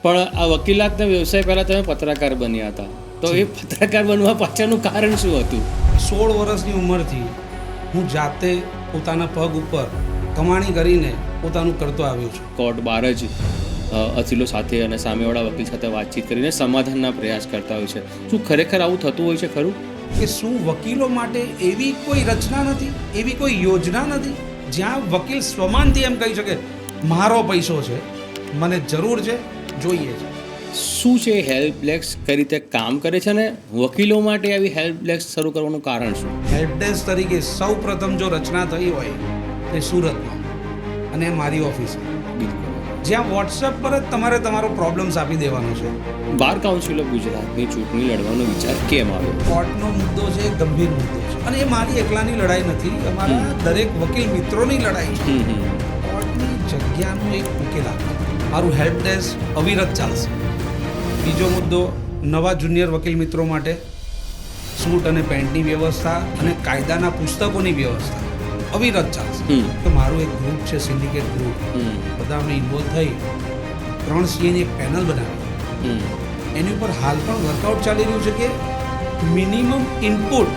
પણ આ વકીલાતના વ્યવસાય પહેલાં તમે પત્રકાર બન્યા હતા, તો એ પત્રકાર બનવા પાછળનું કારણ શું હતું? 16 વર્ષની ઉંમરથી હું જાતે પોતાના પગ ઉપર કમાણી કરીને પોતાનું કરતો આવ્યો છું. કોર્ટ બહાર જ અસીલો સાથે અને સામેવાળા વકીલ સાથે વાતચીત કરીને સમાધાનના પ્રયાસ કરતા હોય છે. શું ખરેખર આવું થતું હોય છે ખરું? કે શું વકીલો માટે એવી કોઈ રચના નથી, એવી કોઈ યોજના નથી જ્યાં વકીલ સ્વમાનથી એમ કહી શકે મારો પૈસો છે, મને જરૂર છે, જોઈએ છે. શું છે હેલ્પ ડેસ્ક, કઈ રીતે કામ કરે છે અને વકીલો માટે આવી હેલ્પ ડેસ્ક શરૂ કરવાનું કારણ શું? હેલ્પ ડેસ્ક તરીકે સૌ પ્રથમ જો રચના થઈ હોય તે સુરતમાં અને મારી ઓફિસ, જ્યાં વોટ્સએપ પર જ તમારે તમારો પ્રોબ્લેમ્સ આપી દેવાનો છે. બાર કાઉન્સિલ ઓફ ગુજરાતની ચૂંટણી લડવાનો વિચાર કેમ આવ્યો? કોર્ટનો મુદ્દો છે, ગંભીર મુદ્દો છે અને એ મારી એકલાની લડાઈ નથી, અમારા દરેક વકીલ મિત્રોની લડાઈ છે. કોર્ટની જગ્યાનું એક ઉકેલ આપે. મારું હેલ્પ ડેસ્ક અવિરત ચાલશે. બીજો મુદ્દો, નવા જુનિયર વકીલ મિત્રો માટે સૂટ અને પેન્ટની વ્યવસ્થા અને કાયદાના પુસ્તકોની વ્યવસ્થા અવિરત ચાલશે. તો મારું એક ગ્રુપ છે, સિન્ડિકેટ ગ્રુપ, બધા અમે ઇન્વોલ્વ થઈ 3 CAની એક પેનલ બનાવી. એની ઉપર હાલ પણ વર્કઆઉટ ચાલી રહ્યું છે કે મિનિમમ ઇનપુટ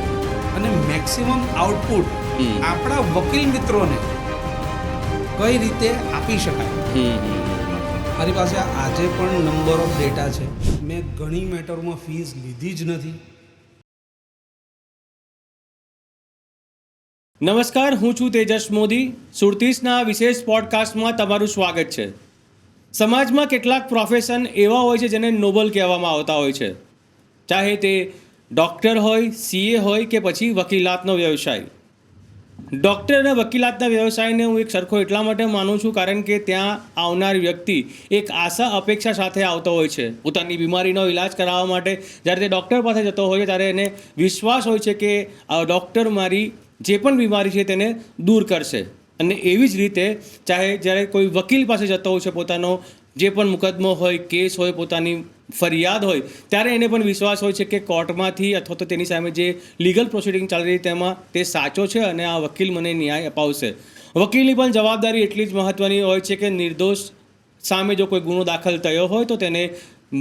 અને મેક્સિમમ આઉટપુટ આપણા વકીલ મિત્રોને કઈ રીતે આપી શકાય. મારી પાસે આજે પણ નંબર ઓફ ડેટા છે. મેં ઘણી મેટરોમાં ફીસ લીધી જ નથી. નમસ્કાર, હું છું તેજસ મોદી. સુરતીસના વિશેષ પોડકાસ્ટમાં તમારું સ્વાગત છે. સમાજમાં કેટલાક પ્રોફેશન એવા હોય છે જેને નોબલ કહેવામાં આવતા હોય છે, ચાહે તે ડૉક્ટર હોય, CA હોય કે પછી વકીલાતનો વ્યવસાય. ડૉક્ટર અને વકીલાતના વ્યવસાયને હું એક સરખો એટલા માટે માનું છું કારણ કે ત્યાં આવનાર વ્યક્તિ એક આશા અપેક્ષા સાથે આવતો હોય છે. પોતાની બીમારીનો ઇલાજ કરાવવા માટે જ્યારે તે ડૉક્ટર પાસે જતો હોય છે ત્યારે એને વિશ્વાસ હોય છે કે આ ડૉક્ટર મારી જે પણ બીમારી છે તેને દૂર કરશે. અને એવી જ રીતે ચાહે જ્યારે કોઈ વકીલ પાસે જતો હોય છે, પોતાનો જે પણ મુકદ્દમો હોય, કેસ હોય, પોતાની ફરિયાદ હોય, ત્યારે એને પણ વિશ્વાસ હોય છે કે કોર્ટમાંથી અથવા તો તેની સામે જે લીગલ પ્રોસિડિંગ ચાલી રહી તેમાં તે સાચો છે અને આ વકીલ મને ન્યાય અપાવશે. વકીલની પણ જવાબદારી એટલી જ મહત્ત્વની હોય છે કે નિર્દોષ સામે જો કોઈ ગુનો દાખલ થયો હોય તો તેને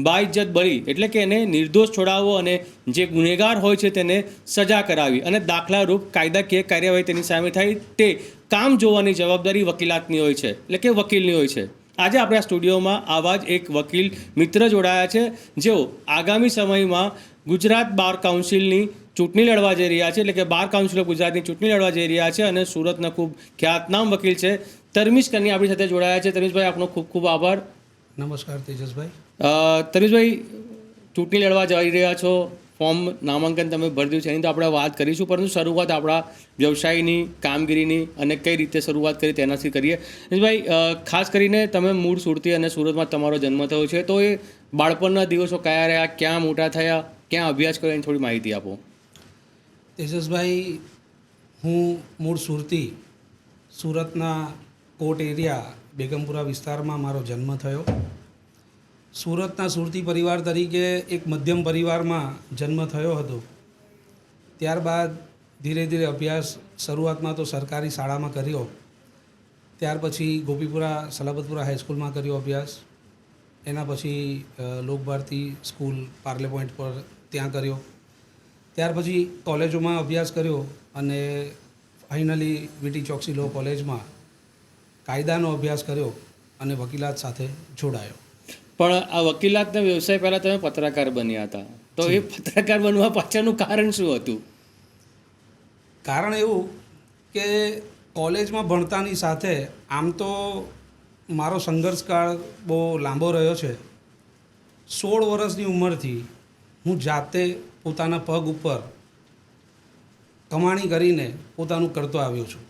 બાઇજ્જત બરી એટલે કે એને નિર્દોષ છોડાવવો અને જે ગુનેગાર હોય છે તેને સજા કરાવી અને દાખલારૂપ કાયદાકીય કાર્યવાહી તેની સામે થાય તે કામ જોવાની જવાબદારી વકીલાતની હોય છે, એટલે કે વકીલની હોય છે. આજે આપણે આ સ્ટુડિયોમાં આવા જ એક વકીલ મિત્ર જોડાયા છે જેઓ આગામી સમયમાં ગુજરાત બાર કાઉન્સિલની ચૂંટણી લડવા જઈ રહ્યા છે, એટલે કે બાર કાઉન્સિલ ઓફ ગુજરાતની ચૂંટણી લડવા જઈ રહ્યા છે અને સુરતના ખૂબ ખ્યાતનામ વકીલ છે તરમીશ કની આપણી સાથે જોડાયા છે. તરમીશભાઈ, આપનો ખૂબ ખૂબ આભાર. નમસ્કાર તેજસભાઈ. તરમીશભાઈ, ચૂંટણી લડવા જઈ રહ્યા છો, ફોર્મ નામાંકન તમે ભરી દીધું છે, એની તો આપણે વાત કરીશું, પરંતુ શરૂઆત આપણા વ્યવસાયની, કામગીરીની અને કઈ રીતે શરૂઆત કરી તેનાથી કરીએ. ભાઈ, ખાસ કરીને તમે મૂળ સુરતી અને સુરતમાં તમારો જન્મ થયો છે, તો એ બાળપણના દિવસો કયા રહ્યા, ક્યાં મોટા થયા, ક્યાં અભ્યાસ કર્યો, એની થોડી માહિતી આપો. તેજસભાઈ, હું મૂળ સુરતી, સુરતના કોટ એરિયા બેગમપુરા વિસ્તારમાં મારો જન્મ થયો. સુરતના સુરતી પરિવાર તરીકે એક મધ્યમ પરિવારમાં જન્મ થયો હતો. ત્યારબાદ ધીરે ધીરે અભ્યાસ શરૂઆતમાં તો સરકારી શાળામાં કર્યો, ત્યાર પછી ગોપીપુરા સલાબતપુરા હાઈસ્કૂલમાં કર્યો અભ્યાસ. એના પછી લોકભારતી સ્કૂલ પાર્લે પોઈન્ટ પર ત્યાં કર્યો. ત્યાર પછી કોલેજોમાં અભ્યાસ કર્યો અને ફાઇનલી વીટી ચોકસી લો કોલેજમાં કાયદાનો અભ્યાસ કર્યો અને વકીલાત સાથે જોડાયો. પણ આ વકીલાતના વ્યવસાય પહેલાં તમે પત્રકાર બન્યા હતા, તો એ પત્રકાર બનવા પાછળનું કારણ શું હતું? કારણ એવું કે કોલેજમાં ભણતાની સાથે આમ તો મારો સંઘર્ષકાળ બહુ લાંબો રહ્યો છે. 16 વર્ષની ઉંમરથી હું જાતે પોતાના પગ ઉપર કમાણી કરીને પોતાનું કરતો આવ્યો છું.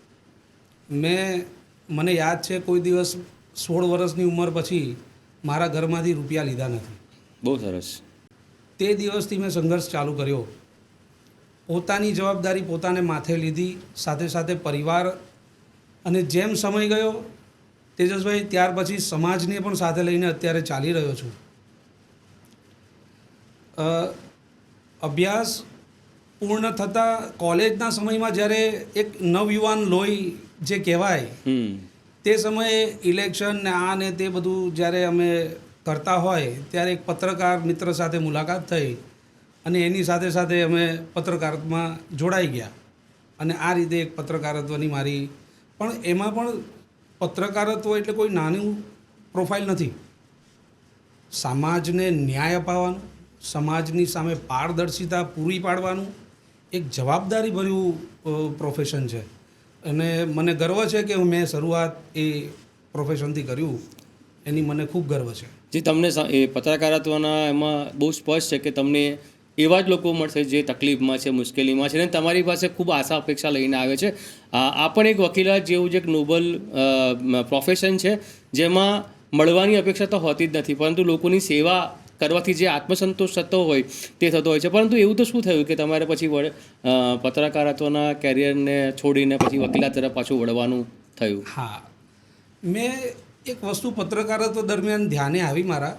મને યાદ છે કોઈ દિવસ 16 વર્ષની ઉંમર પછી મારા ઘરમાંથી રૂપિયા લીધા નથી. બહુ સરસ. તે દિવસથી મેં સંઘર્ષ ચાલુ કર્યો. પોતાની જવાબદારી પોતાને માથે લીધી, સાથે સાથે પરિવાર, અને જેમ સમય ગયો તેજસભાઈ, ત્યાર પછી સમાજને પણ સાથે લઈને અત્યારે ચાલી રહ્યો છું. અભ્યાસ પૂર્ણ થતાં કોલેજના સમયમાં જ્યારે એક નવયુવાન લોહી જે કહેવાય તે સમયે ઇલેક્શન ને આ ને તે બધું જ્યારે અમે કરતા હોય ત્યારે એક પત્રકાર મિત્ર સાથે મુલાકાત થઈ અને એની સાથે સાથે અમે પત્રકારત્વમાં જોડાઈ ગયા અને આ રીતે એક પત્રકારત્વની મારી પણ એમાં પણ પત્રકારત્વ એટલે કોઈ નાનું પ્રોફાઇલ નથી. સમાજને ન્યાય અપાવવાનું, સમાજની સામે પારદર્શિતા પૂરી પાડવાનું એક જવાબદારીભર્યું પ્રોફેશન છે અને મને ગર્વ છે કે મેં શરૂઆત એ પ્રોફેશનથી કર્યું એની મને ખૂબ ગર્વ છે. જે તમને એ પત્રકારત્વના એમાં બહુ સ્પષ્ટ છે કે તમને એવા જ લોકો મળશે જે તકલીફમાં છે, મુશ્કેલીમાં છે અને તમારી પાસે ખૂબ આશા અપેક્ષા લઈને આવે છે. આ પણ એક વકીલાત જેવું જ એક નોબલ પ્રોફેશન છે જેમાં મળવાની અપેક્ષા તો હોતી જ નથી, પરંતુ લોકોની સેવા કરવાથી જે આત્મસંતોષ થતો હોય તે થતો હોય છે. પરંતુ એવું તો શું થયું કે તમારે પછી પત્રકારત્વના કેરિયરને છોડીને પછી વકીલાત તરફ પાછું વળવાનું થયું? હા, મેં એક વસ્તુ પત્રકારત્વ દરમિયાન ધ્યાને આવી મારા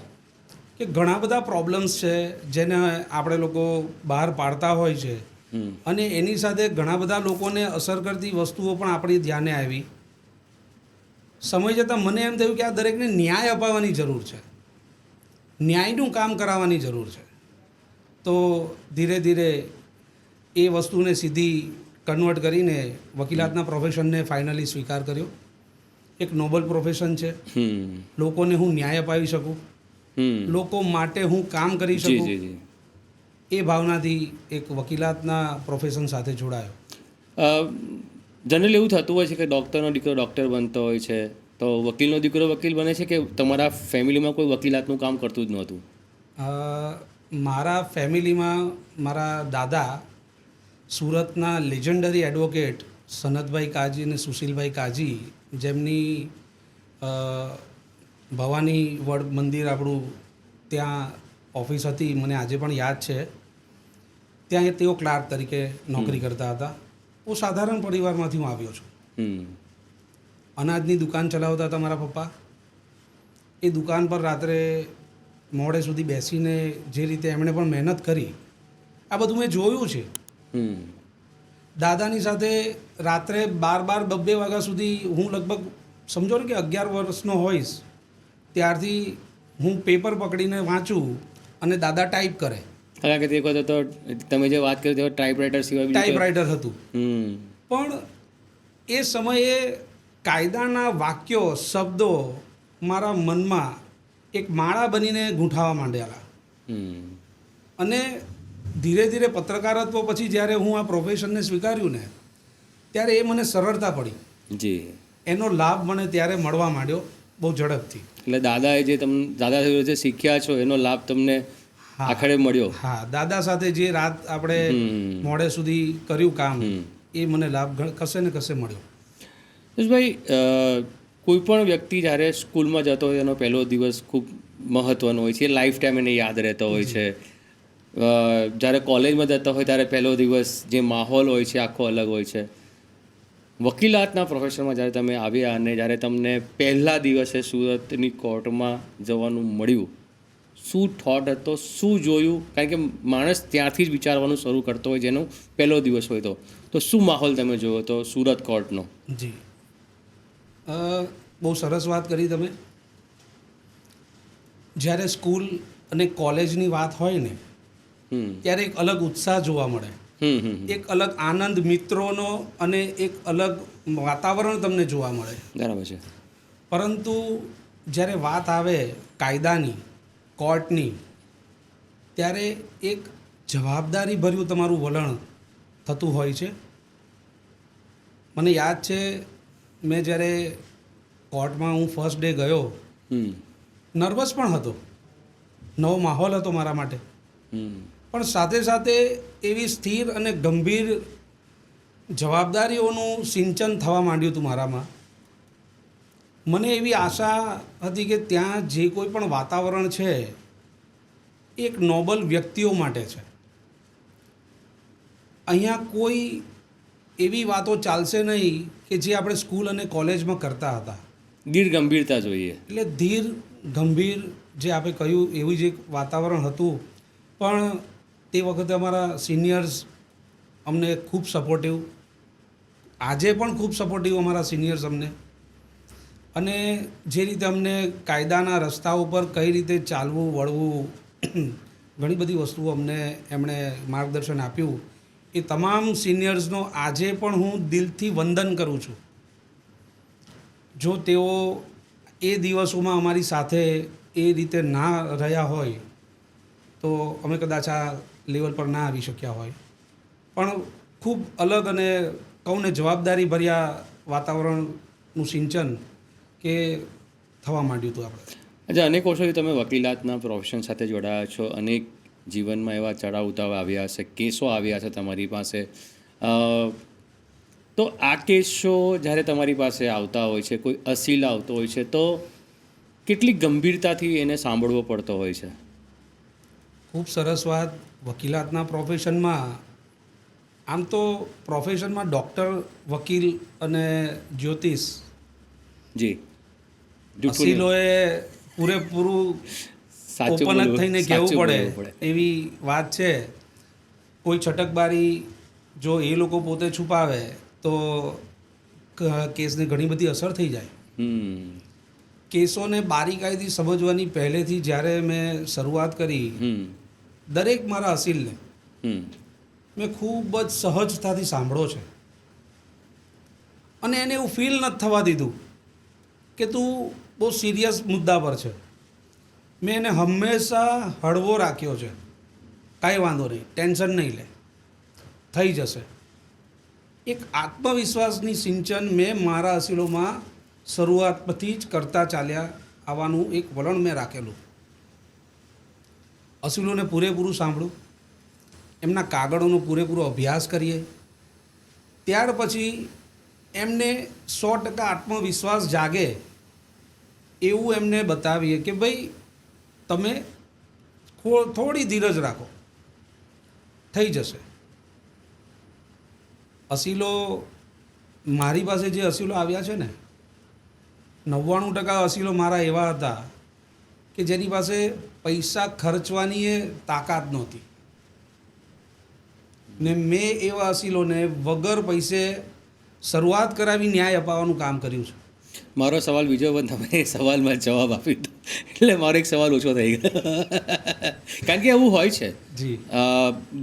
કે ઘણા બધા પ્રોબ્લેમ્સ છે જેને આપણે લોકો બહાર પાડતા હોય છે અને એની સાથે ઘણા બધા લોકોને અસર કરતી વસ્તુઓ પણ આપણી ધ્યાને આવી. સમય જતાં મને એમ થયું કે આ દરેકને ન્યાય અપાવવાની જરૂર છે, ન્યાયનું કામ કરાવવાની જરૂર છે. તો ધીરે ધીરે એ વસ્તુને સીધી કન્વર્ટ કરીને વકીલાતના પ્રોફેશનને ફાઇનલી સ્વીકાર કર્યો. એક નોબલ પ્રોફેશન છે, લોકોને હું ન્યાય અપાવી શકું, લોકો માટે હું કામ કરી શકું, એ ભાવનાથી એક વકીલાતના પ્રોફેશન સાથે જોડાયો. જનરલી એવું થતું હોય છે કે ડૉક્ટરનો દીકરો ડૉક્ટર બનતો હોય છે, તો વકીલનો દીકરો વકીલ બને છે કે તમારા ફેમિલીમાં કોઈ વકીલાતનું કામ કરતું જ નહોતું? મારા ફેમિલીમાં મારા દાદા સુરતના લેજન્ડરી એડવોકેટ સનતભાઈ કાજી અને સુશીલભાઈ કાજી, જેમની ભવાની વડ મંદિર આપણું ત્યાં ઓફિસ હતી, મને આજે પણ યાદ છે. ત્યાં તેઓ ક્લાર્ક તરીકે નોકરી કરતા હતા. હું સાધારણ પરિવારમાંથી હું આવ્યો છું. અનાજની દુકાન ચલાવતા હતા મારા પપ્પા. એ દુકાન પર રાત્રે મોડે સુધી બેસીને જે રીતે એમણે પણ મહેનત કરી, આ બધું મેં જોયું છે. દાદાની સાથે રાત્રે 12-2 વાગ્યા સુધી હું લગભગ સમજો ને કે 11 વર્ષનો હોઈશ ત્યારથી હું પેપર પકડીને વાંચું અને દાદા ટાઈપ કરે. કારણ કે તે વખતે તો તમે જે વાત કરી તે ટાઈપરાઇટર સિવાય ટાઈપરાઇટર હતું. પણ એ સમયે કાયદાના વાક્યો, શબ્દો મારા મનમાં એક માળા બનીને ગૂંથાવા માંડેલા. અને ધીરે ધીરે પત્રકારત્વ પછી જ્યારે હું આ પ્રોફેશનને સ્વીકાર્યું ને ત્યારે એ મને સરળતા પડી. જી, એનો લાભ મને ત્યારે મળવા માંડ્યો બહુ ઝડપથી. એટલે દાદાએ જે દાદા જે શીખ્યા છો એનો લાભ તમને આખરે મળ્યો? હા, દાદા સાથે જે રાત આપણે મોડે સુધી કર્યું કામ, એ મને લાભ કશે ને કશે મળ્યો. ભાઈ, કોઈ પણ વ્યક્તિ જ્યારે સ્કૂલમાં જતો હોય એનો પહેલો દિવસ ખૂબ મહત્ત્વનો હોય છે, લાઈફ ટાઈમ એને યાદ રહેતો હોય છે. જ્યારે કોલેજમાં જતા હોય ત્યારે પહેલો દિવસ જે માહોલ હોય છે આખો અલગ હોય છે. વકીલાતના પ્રોફેશનમાં જ્યારે તમે આવ્યા અને જ્યારે તમને પહેલા દિવસે સુરતની કોર્ટમાં જવાનું મળ્યું, શું થોટ હતો, શું જોયું? કારણ કે માણસ ત્યાંથી જ વિચારવાનું શરૂ કરતો હોય જેનો પહેલો દિવસ હોય તો શું માહોલ તમે જોયો તો સુરત કોર્ટનો? જી, બહુ સરસ વાત કરી તમે. જ્યારે સ્કૂલ અને કોલેજની વાત હોય ને ત્યારે એક અલગ ઉત્સાહ જોવા મળે, એક અલગ આનંદ મિત્રોનો અને એક અલગ વાતાવરણ તમને જોવા મળે. બરાબર છે. પરંતુ જ્યારે વાત આવે કાયદાની, કોર્ટની, ત્યારે એક જવાબદારીભર્યું તમારું વલણ થતું હોય છે. મને યાદ છે મેં જ્યારે કોર્ટમાં હું ફર્સ્ટ ડે ગયો, નર્વસ પણ હતો, નવો માહોલ હતો મારા માટે, પણ સાથે સાથે એવી સ્થિર અને ગંભીર જવાબદારીઓનું સિંચન થવા માંડ્યું હતું મારામાં. મને એવી આશા હતી કે ત્યાં જે કોઈ પણ વાતાવરણ છે એક નોબલ વ્યક્તિઓ માટે છે. અહીંયા કોઈ એવી વાતો ચાલશે નહીં કે જે આપણે સ્કૂલ અને કોલેજમાં કરતા હતા. ધીર ગંભીરતા જોઈએ. એટલે ધીર ગંભીર જે આપણે કહ્યું એવું જ એક વાતાવરણ હતું. પણ તે વખતે અમારા સિનિયર્સ અમને ખૂબ સપોર્ટિવ, આજે પણ ખૂબ સપોર્ટિવ અમારા સિનિયર્સ અમને. અને જે રીતે અમને કાયદાના રસ્તા ઉપર કઈ રીતે ચાલવું વળવું ઘણી બધી વસ્તુઓ અમને એમણે માર્ગદર્શન આપ્યું. એ તમામ સિનિયર્સનો આજે પણ હું દિલથી વંદન કરું છું. જો તેઓ એ દિવસોમાં અમારી સાથે એ રીતે ના રહ્યા હોય તો અમે કદાચ આ લેવલ પર ના આવી શક્યા હોય. પણ ખૂબ અલગ અને કહું ને જવાબદારી ભર્યા વાતાવરણનું સિંચન કે થવા માંડ્યું હતું આપણે. અચ્છા, અનેક વર્ષોથી તમે વકીલાતના પ્રોફેશન સાથે જોડાયા છો. અનેક જીવનમાં એવા ચડાવ ઉતાર આવ્યા હશે, કેસો આવ્યા છે તમારી પાસે. તો આ કેસો જ્યારે તમારી પાસે આવતા હોય છે, કોઈ અસીલ આવતો હોય છે, તો કેટલી ગંભીરતાથી એને સાંભળવો પડતો હોય છે? ખૂબ સરસ વાત. વકીલાતના પ્રોફેશનમાં આમ તો પ્રોફેશનમાં ડૉક્ટર, વકીલ અને જ્યોતિષ જી, અસીલોએ પૂરેપૂરું ઓપન જ થઈને કહેવું પડે એવી વાત છે. કોઈ છટકબારી જો એ લોકો પોતે છુપાવે તો કેસને ઘણી બધી અસર થઈ જાય. કેસોને બારીકાઈથી સમજવાની પહેલેથી જ્યારે મેં શરૂઆત કરી, દરેક મારા અસીલને મેં ખૂબ જ સહજતાથી સાંભળ્યો છે અને એને એવું ફીલ નથી થવા દીધું કે તું બહુ સિરિયસ મુદ્દા પર છે. મેં એને હંમેશા હળવો રાખ્યો છે. કાંઈ વાંધો નહીં, ટેન્શન નહીં લે, થઈ જશે. એક આત્મવિશ્વાસની સિંચન મેં મારા અસીલોમાં શરૂઆતથી જ કરતા ચાલ્યા આવવાનું એક વલણ મેં રાખેલું. અસીલોને પૂરેપૂરું સાંભળું, એમના કાગળોનો પૂરેપૂરો અભ્યાસ કરીએ, ત્યાર પછી એમને 100% આત્મવિશ્વાસ જાગે એવું એમને બતાવીએ કે ભાઈ તમે થોડી ધીરજ રાખો, થઈ જશે. અસીલો મારી પાસે જે અસીલો આવ્યા છે ને, 99% અસીલો મારા એવા હતા કે જેની પાસે પૈસા ખર્ચવાની એ તાકાત નહોતી ને મેં એવા અસીલોને વગર પૈસે શરૂઆત કરાવી ન્યાય અપાવવાનું કામ કર્યું છે. મારો સવાલ બીજો પણ તમે એ સવાલમાં જવાબ આપી દો એટલે મારો એક સવાલ ઓછો થઈ ગયો. કારણ કે એવું હોય છે, જી,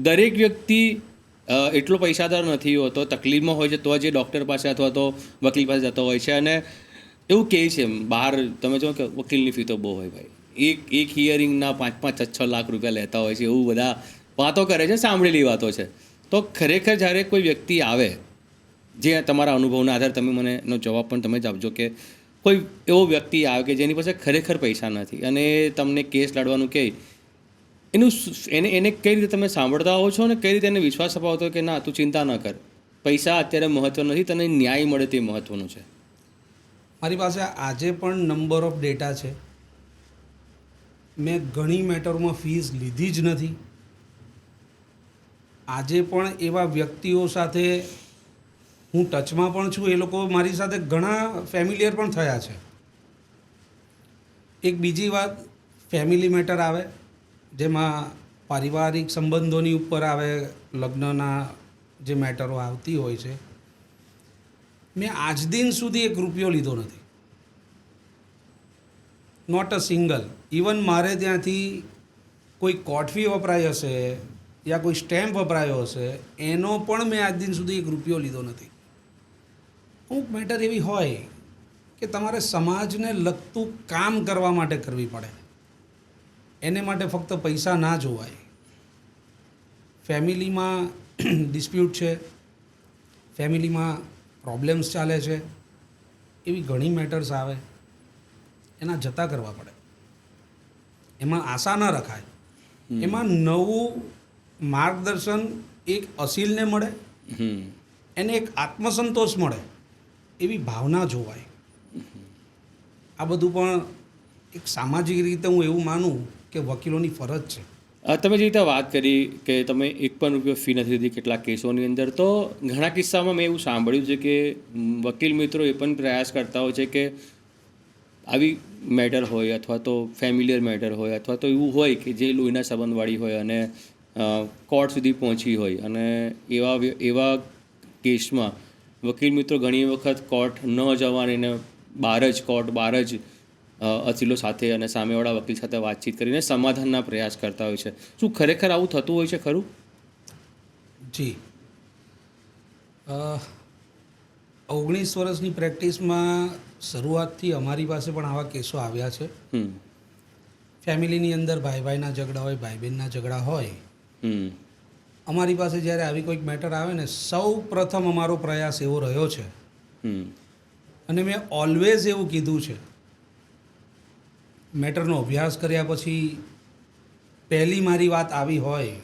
દરેક વ્યક્તિ એટલો પૈસાદાર નથી હોતો, તકલીફમાં હોય છે તો જે ડૉક્ટર પાસે અથવા તો વકીલ પાસે જતો હોય છે. અને એવું કહે છે બહાર, તમે જો કે વકીલની ફી તો બહુ હોય ભાઈ, એક હિયરિંગના 5-6 લાખ રૂપિયા લેતા હોય છે, એવું બધા વાતો કરે છે, સાંભળેલી વાતો છે. તો ખરેખર જ્યારે કોઈ વ્યક્તિ આવે, જે તમારા અનુભવના આધારે તમે મને એનો જવાબ પણ તમે જ આપજો કે કોઈ એવો વ્યક્તિ આવે કે જેની પાસે ખરેખર પૈસા નથી અને તમને કેસ લડવાનું કહે, એને કઈ રીતે તમે સાંભળતા હો છો અને કઈ રીતે એને વિશ્વાસ અપાવતો કે ના તું ચિંતા ન કર, પૈસા અત્યારે મહત્ત્વ નથી, તને ન્યાય મળે તે મહત્ત્વનું છે? મારી પાસે આજે પણ નંબર ઓફ ડેટા છે. મેં ઘણી મેટરોમાં ફીસ લીધી જ નથી. આજે પણ એવા વ્યક્તિઓ સાથે હું ટચમાં પણ છું. એ લોકો મારી સાથે ઘણા ફેમિલિયર પણ થયા છે. એક બીજી વાત, ફેમિલી મેટર આવે જેમાં પારિવારિક સંબંધોની ઉપર આવે, લગ્નના જે મેટરો આવતી હોય છે, મેં આજ દિન સુધી 1 રૂપિયો લીધો નથી. Not a single. ઇવન મારે ત્યાંથી કોઈ કોર્ટ ફી વપરાઈ હશે યા કોઈ સ્ટેમ્પ વપરાયો હશે, એનો પણ મેં આજ દિન સુધી 1 રૂપિયો લીધો નથી. અમુક મેટર એવી હોય કે તમારે સમાજને લગતું કામ કરવા માટે કરવી પડે, એને માટે ફક્ત પૈસા ના જોવાય. ફેમિલીમાં ડિસ્પ્યુટ છે, ફેમિલીમાં પ્રોબ્લેમ્સ ચાલે છે, એવી ઘણી મેટર્સ આવે, એના જતા કરવા પડે. એમાં આશા ન રખાય. એમાં નવું માર્ગદર્શન એક અસીલને મળે, એને એક આત્મસંતોષ મળે એવી ભાવના જોવાય. આ બધું પણ એક સામાજિક રીતે હું એવું માનું કે વકીલોની ફરજ છે. તમે જે રીતે વાત કરી કે તમે 1 પણ રૂપિયો ફી નથી લીધી કેટલાક કેસોની અંદર, તો ઘણા કિસ્સામાં મેં એવું સાંભળ્યું છે કે વકીલ મિત્રો એ પણ પ્રયાસ કરતા હોય છે કે આવી મેટર હોય અથવા તો ફેમિલિયર મેટર હોય અથવા તો એવું હોય કે જે લોહીના સંબંધવાળી હોય અને કોર્ટ સુધી પહોંચી હોય, અને એવા કેસમાં વકીલ મિત્રો ઘણી વખત કોર્ટ ન જવાની બહાર જ કોર્ટ બહાર જ અસીલો સાથે અને સામેવાળા વકીલ સાથે વાતચીત કરીને સમાધાનના પ્રયાસ કરતા હોય છે. શું ખરેખર આવું થતું હોય છે ખરું? જી 19 વર્ષની પ્રેક્ટિસમાં શરૂઆતથી અમારી પાસે પણ આવા કેસો આવ્યા છે. ફેમિલીની અંદર ભાઈ ભાઈના ઝઘડા હોય, ભાઈ બહેનના ઝઘડા હોય. અમારી પાસે જ્યારે આવી કોઈક મેટર આવે ને, સૌ પ્રથમ અમારો પ્રયાસ એવો રહ્યો છે અને મેં ઓલવેઝ એવું કીધું છે, મેટરનો અભ્યાસ કર્યા પછી પહેલી મારી વાત આવી હોય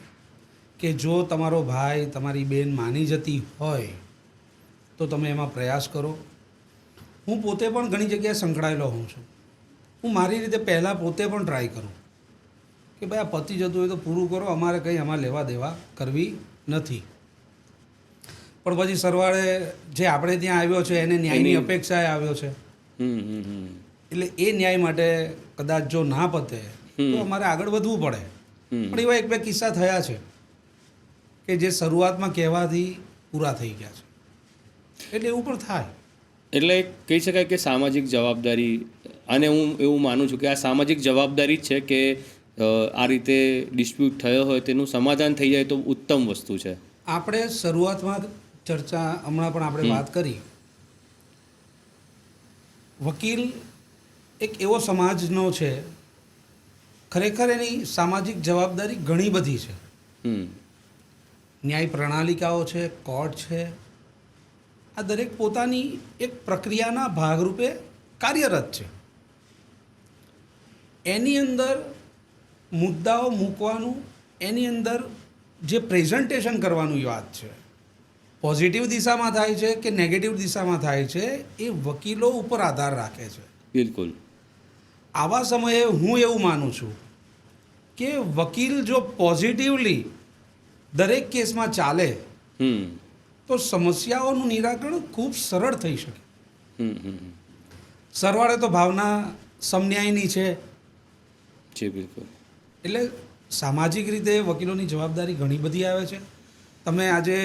કે જો તમારો ભાઈ તમારી બેન માની જતી હોય તો તમે એમાં પ્રયાસ કરો. હું પોતે પણ ઘણી જગ્યાએ સંકળાયેલો હોઉં છું. હું મારી રીતે પહેલાં પોતે પણ ટ્રાય કરું કે ભાઈ આ પતી જતું હોય તો પૂરું કરો, અમારે કંઈ આમાં લેવા દેવા કરવી નથી. પણ પછી સરવાળે જે આપણે ત્યાં આવ્યો છે એને ન્યાયની અપેક્ષાએ આવ્યો છે, એટલે એ ન્યાય માટે કદાચ જો ના પતે તો અમારે આગળ વધવું પડે. પણ એવા એક બે કિસ્સા થયા છે કે જે શરૂઆતમાં કહેવાથી પૂરા થઈ ગયા છે, એટલે એવું પણ થાય. એટલે કહી શકાય કે સામાજિક જવાબદારી, અને હું એવું માનું છું કે આ સામાજિક જવાબદારી જ છે કે આ રીતે ડિસ્પ્યુટ થયો હોય તેનું સમાધાન થઈ જાય તો ઉત્તમ વસ્તુ છે. આપણે શરૂઆતમાં ચર્ચા હમણાં પણ આપણે વાત કરી, વકીલ એક એવો સમાજનો છે, ખરેખર એની સામાજિક જવાબદારી ઘણી બધી છે. ન્યાય પ્રણાલિકાઓ છે, કોર્ટ છે, આ દરેક પોતાની એક પ્રક્રિયાના ભાગરૂપે કાર્યરત છે. એની અંદર મુદ્દાઓ મૂકવાનું, એની અંદર જે પ્રેઝન્ટેશન કરવાનું વાત છે, પોઝિટિવ દિશામાં થાય છે કે નેગેટિવ દિશામાં થાય છે, એ વકીલો ઉપર આધાર રાખે છે. બિલકુલ. આવા સમયે હું એવું માનું છું કે વકીલ જો પોઝિટિવલી દરેક કેસમાં ચાલે તો સમસ્યાઓનું નિરાકરણ ખૂબ સરળ થઈ શકે. સરવાળે તો ભાવના સમન્યાયની છે. જી બિલકુલ. એટલે સામાજિક રીતે વકીલોની જવાબદારી ઘણી બધી આવે છે. તમે આજે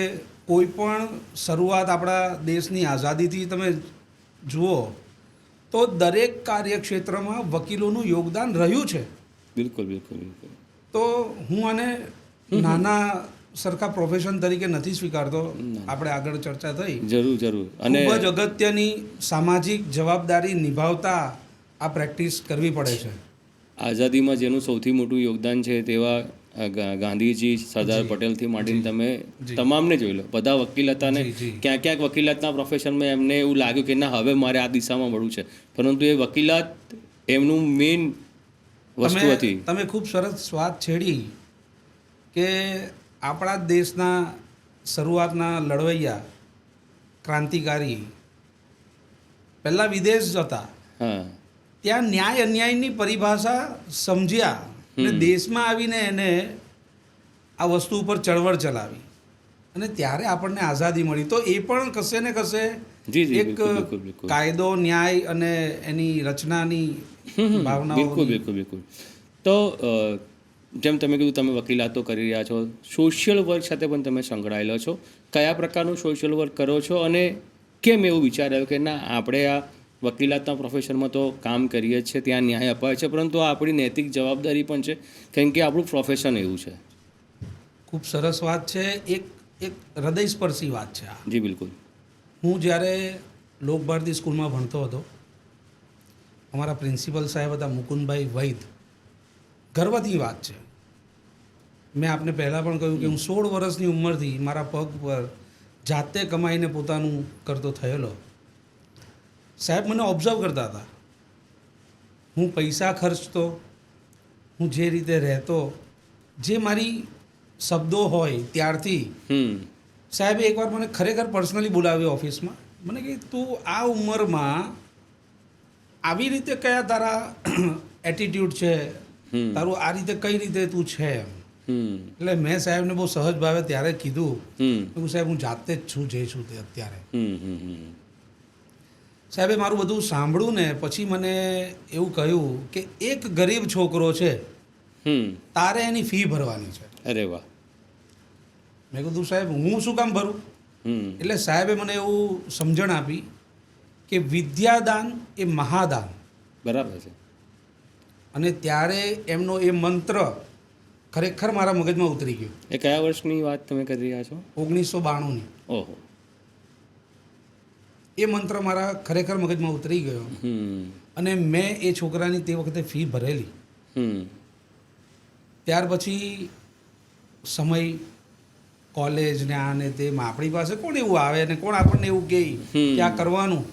કોઈ પણ શરૂઆત આપણા દેશની આઝાદીથી તમે જુઓ તો દરેક કાર્યક્ષેત્રમાં વકીલોનું યોગદાન રહ્યું છે. બિલકુલ બિલકુલ બિલકુલ. તો હું આને નાના સરખા પ્રોફેશન તરીકે નથી સ્વીકારતો. આપણે આગળ ચર્ચા થઈ, જરૂર જરૂર, અને ખૂબ જ અગત્યની સામાજિક જવાબદારી નિભાવતા આ પ્રેક્ટિસ કરવી પડે છે. આઝાદીમાં જેનું સૌથી મોટું યોગદાન છે તેવા ગાંધીજી, સરદાર પટેલથી માંડીને તમે તમામને જોઈ લો, બધા વકીલ હતા ને ક્યાંક ક્યાંક વકીલાતના પ્રોફેશનમાં એમને એવું લાગ્યું કે ના હવે મારે આ દિશામાં મળવું છે, પરંતુ એ વકીલાત એમનું મેઇન વસ્તુ હતી. તમે ખૂબ સરસ વાત છેડી કે આપણા દેશના શરૂઆતના લડવૈયા ક્રાંતિકારી પહેલાં વિદેશ હતા. હા, ત્યાં ન્યાય અન્યાયની પરિભાષા સમજ્યા અને દેશમાં આવીને એને આ વસ્તુ ઉપર ચળવળ ચલાવી અને ત્યારે આપણને આઝાદી મળી. તો એ પણ કશે ને કશે એક કાયદો, ન્યાય અને એની રચનાની ભાવના. બિલકુલ બિલકુલ બિલકુલ. તો જેમ તમે કીધું તમે વકીલાતો કરી રહ્યા છો, સોશિયલ વર્ક સાથે પણ તમે સંકળાયેલો છો. કયા પ્રકારનું સોશિયલ વર્ક કરો છો અને કેમ એવું વિચાર આવ્યો કે ના આપણે આ વકીલાતના પ્રોફેશનમાં તો કામ કરીએ જ છે, ત્યાં ન્યાય અપાય છે, પરંતુ આ આપણી નૈતિક જવાબદારી પણ છે કેમ કે આપણું પ્રોફેશન એવું છે. ખૂબ સરસ વાત છે. એક હૃદયસ્પર્શી વાત છે આ. જી બિલકુલ. હું જ્યારે લોકભારતી સ્કૂલમાં ભણતો હતો, અમારા પ્રિન્સિપલ સાહેબ હતા મુકુંદભાઈ વૈદ. ગર્વની વાત છે. મેં આપને પહેલાં પણ કહ્યું કે હું 16 વર્ષની ઉંમરથી મારા પગ પર જાતે કમાઈને પોતાનું કરતો થયેલો. સાહેબ મને ઓબ્ઝર્વ કરતા હતા. હું પૈસા ખર્ચતો, હું જે રીતે રહેતો, જે મારી શબ્દો હોય ત્યારથી. સાહેબે એકવાર મને ખરેખર પર્સનલી બોલાવ્યો ઓફિસમાં. મને કહે તું આ ઉંમરમાં આવી રીતે કયા તારા એટીટ્યૂડ છે, તારું આ રીતે કઈ રીતે તું છે એમ. એટલે મેં સાહેબને બહુ સહજ ભાવે ત્યારે કીધું કે સાહેબ હું જાતે જ છું જે છું તે અત્યારે. સાહેબે મારું બધું સાંભળ્યું ને પછી મને એવું કહ્યું કે એક ગરીબ છોકરો છે, તારે એની ફી ભરવાની છે. અરે વાહ. મેં કીધું સાહેબ હું શું કામ ભરું? એટલે સાહેબે મને એવું સમજણ આપી કે વિદ્યાદાન એ મહાદાન. બરાબર છે. અને ત્યારે એમનો એ મંત્ર ખરેખર મારા મગજમાં ઉતરી ગયો. એ કયા વર્ષની વાત તમે કરી રહ્યા છો? 1992ની. ઓહો. એ મંત્ર મારા ખરેખર મગજમાં ઉતરી ગયો. અને મેં એ છોકરાની તે વખતે ફી ભરેલી. ત્યાર પછી સમય, કોલેજ ને આ ને તેમાં આપણી પાસે કોણ એવું આવે ને કોણ આપણને એવું કહે કે આ કરવાનું.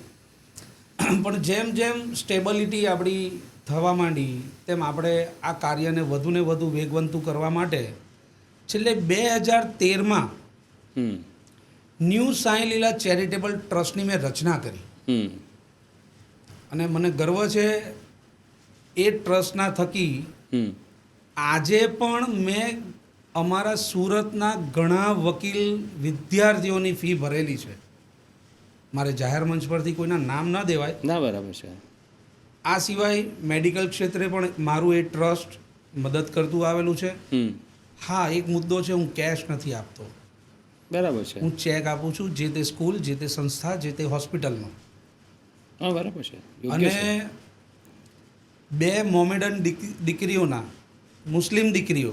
પણ જેમ જેમ સ્ટેબિલિટી આપણી થવા માંડી તેમ આપણે આ કાર્યને વધુ ને વધુ વેગવંતું કરવા માટે છેલ્લે 2013માં ન્યૂ સાંઈ લીલા ચેરિટેબલ ટ્રસ્ટની મેં રચના કરી. અને મને ગર્વ છે એ ટ્રસ્ટના થકી આજે પણ મેં અમારા સુરતના ઘણા વકીલ વિદ્યાર્થીઓની ફી ભરેલી છે. મારે જાહેર મંચ પરથી કોઈના નામ ન દેવાય. ના, બરાબર છે. આ સિવાય મેડિકલ ક્ષેત્રે પણ મારું એ ટ્રસ્ટ મદદ કરતું આવેલું છે. હા, એક મુદ્દો છે, હું કેશ નથી આપતો. બરાબર છે. હું ચેક આપું છું જે તે સ્કૂલ, જે તે સંસ્થા, જે તે હોસ્પિટલમાં. હા, બરાબર છે. અને 2 મોમેડન દીકરીઓના, મુસ્લિમ દીકરીઓ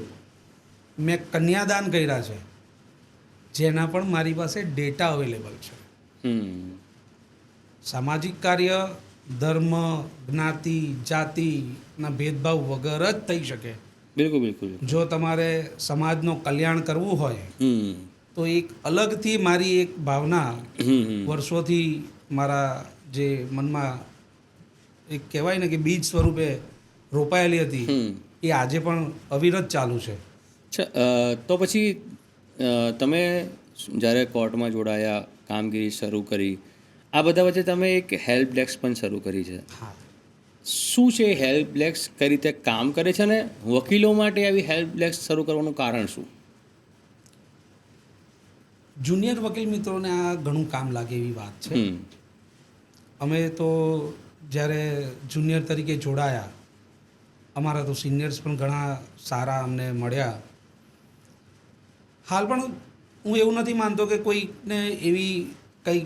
મેં કન્યાદાન કર્યા છે, જેના પણ મારી પાસે ડેટા અવેલેબલ છે. સામાજિક કાર્ય ધર્મ, જ્ઞાતિ, જાતિના ભેદભાવ વગર જ થઈ શકે. બિલકુલ બિલકુલ. જો તમારે સમાજનું કલ્યાણ કરવું હોય તો એક અલગથી મારી એક ભાવના વર્ષોથી મારા જે મનમાં એક કહેવાય ને કે બીજ સ્વરૂપે રોપાયેલી હતી એ આજે પણ અવિરત ચાલુ છે. તો પછી તમે જ્યારે કોર્ટમાં જોડાયા, કામગીરી શરૂ કરી, આ બધા વચ્ચે તમે એક હેલ્પ ડેસ્ક પણ શરૂ કરી છે. હા, શું છે હેલ્પ ડેસ્ક, કઈ રીતે કામ કરે છે ને વકીલો માટે આવી હેલ્પ ડેસ્ક શરૂ કરવાનું કારણ શું? જુનિયર વકીલ મિત્રોને આ ઘણું કામ લાગે એવી વાત છે. અમે તો જ્યારે જુનિયર તરીકે જોડાયા, અમારા તો સિનિયર્સ પણ ઘણા સારા અમને મળ્યા. હાલ પણ હું એવું નથી માનતો કે કોઈને એવી કંઈ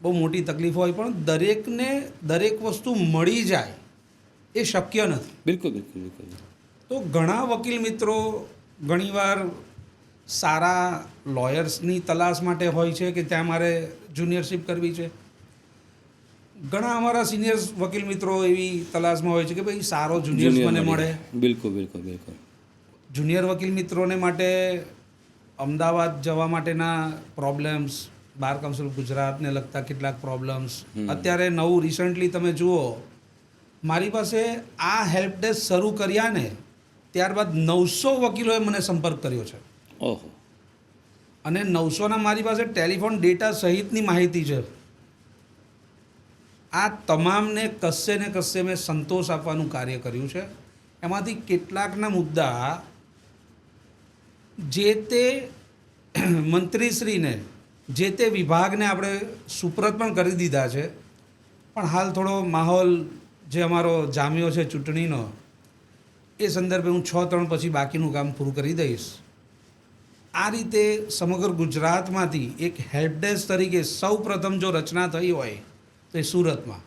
બહુ મોટી તકલીફ હોય, પણ દરેકને દરેક વસ્તુ મળી જાય એ શક્ય નથી. બિલકુલ બિલકુલ બિલકુલ. તો ઘણા વકીલ મિત્રો ઘણીવાર સારા લોયર્સની તલાશ માટે હોય છે કે ત્યાં મારે જુનિયરશિપ કરવી છે. ઘણા અમારા સિનિયર્સ વકીલ મિત્રો એવી તલાશમાં હોય છે કે ભાઈ સારો જુનિયર્સ મને મળે. બિલકુલ બિલકુલ બિલકુલ. જુનિયર વકીલ મિત્રોને માટે અમદાવાદ જવા માટેના પ્રોબ્લેમ્સ, બાર કાઉન્સિલ ગુજરાતને લગતા કેટલાક પ્રોબ્લેમ્સ, અત્યારે નવું રિસન્ટલી તમે જુઓ, મારી પાસે આ હેલ્પ ડેસ્ક શરૂ કર્યા ને ત્યારબાદ 900 વકીલોએ મને સંપર્ક કર્યો છે. ઓહો. અને 900ના મારી પાસે ટેલિફોન ડેટા સહિતની માહિતી છે. આ તમામને કશે ને કશે મેં સંતોષ આપવાનું કાર્ય કર્યું છે. એમાંથી કેટલાકના મુદ્દા જે તે મંત્રીશ્રીને, જે તે વિભાગને આપણે સુપ્રત પણ કરી દીધા છે. પણ હાલ થોડો માહોલ જે અમારો જામ્યો છે ચૂંટણીનો, એ સંદર્ભે હું 6-3 પછી બાકીનું કામ પૂરું કરી દઈશ. આ રીતે સમગ્ર ગુજરાતમાંથી એક હેલ્પ ડેસ્ક તરીકે સૌ પ્રથમ જો રચના થઈ હોય તો એ સુરતમાં,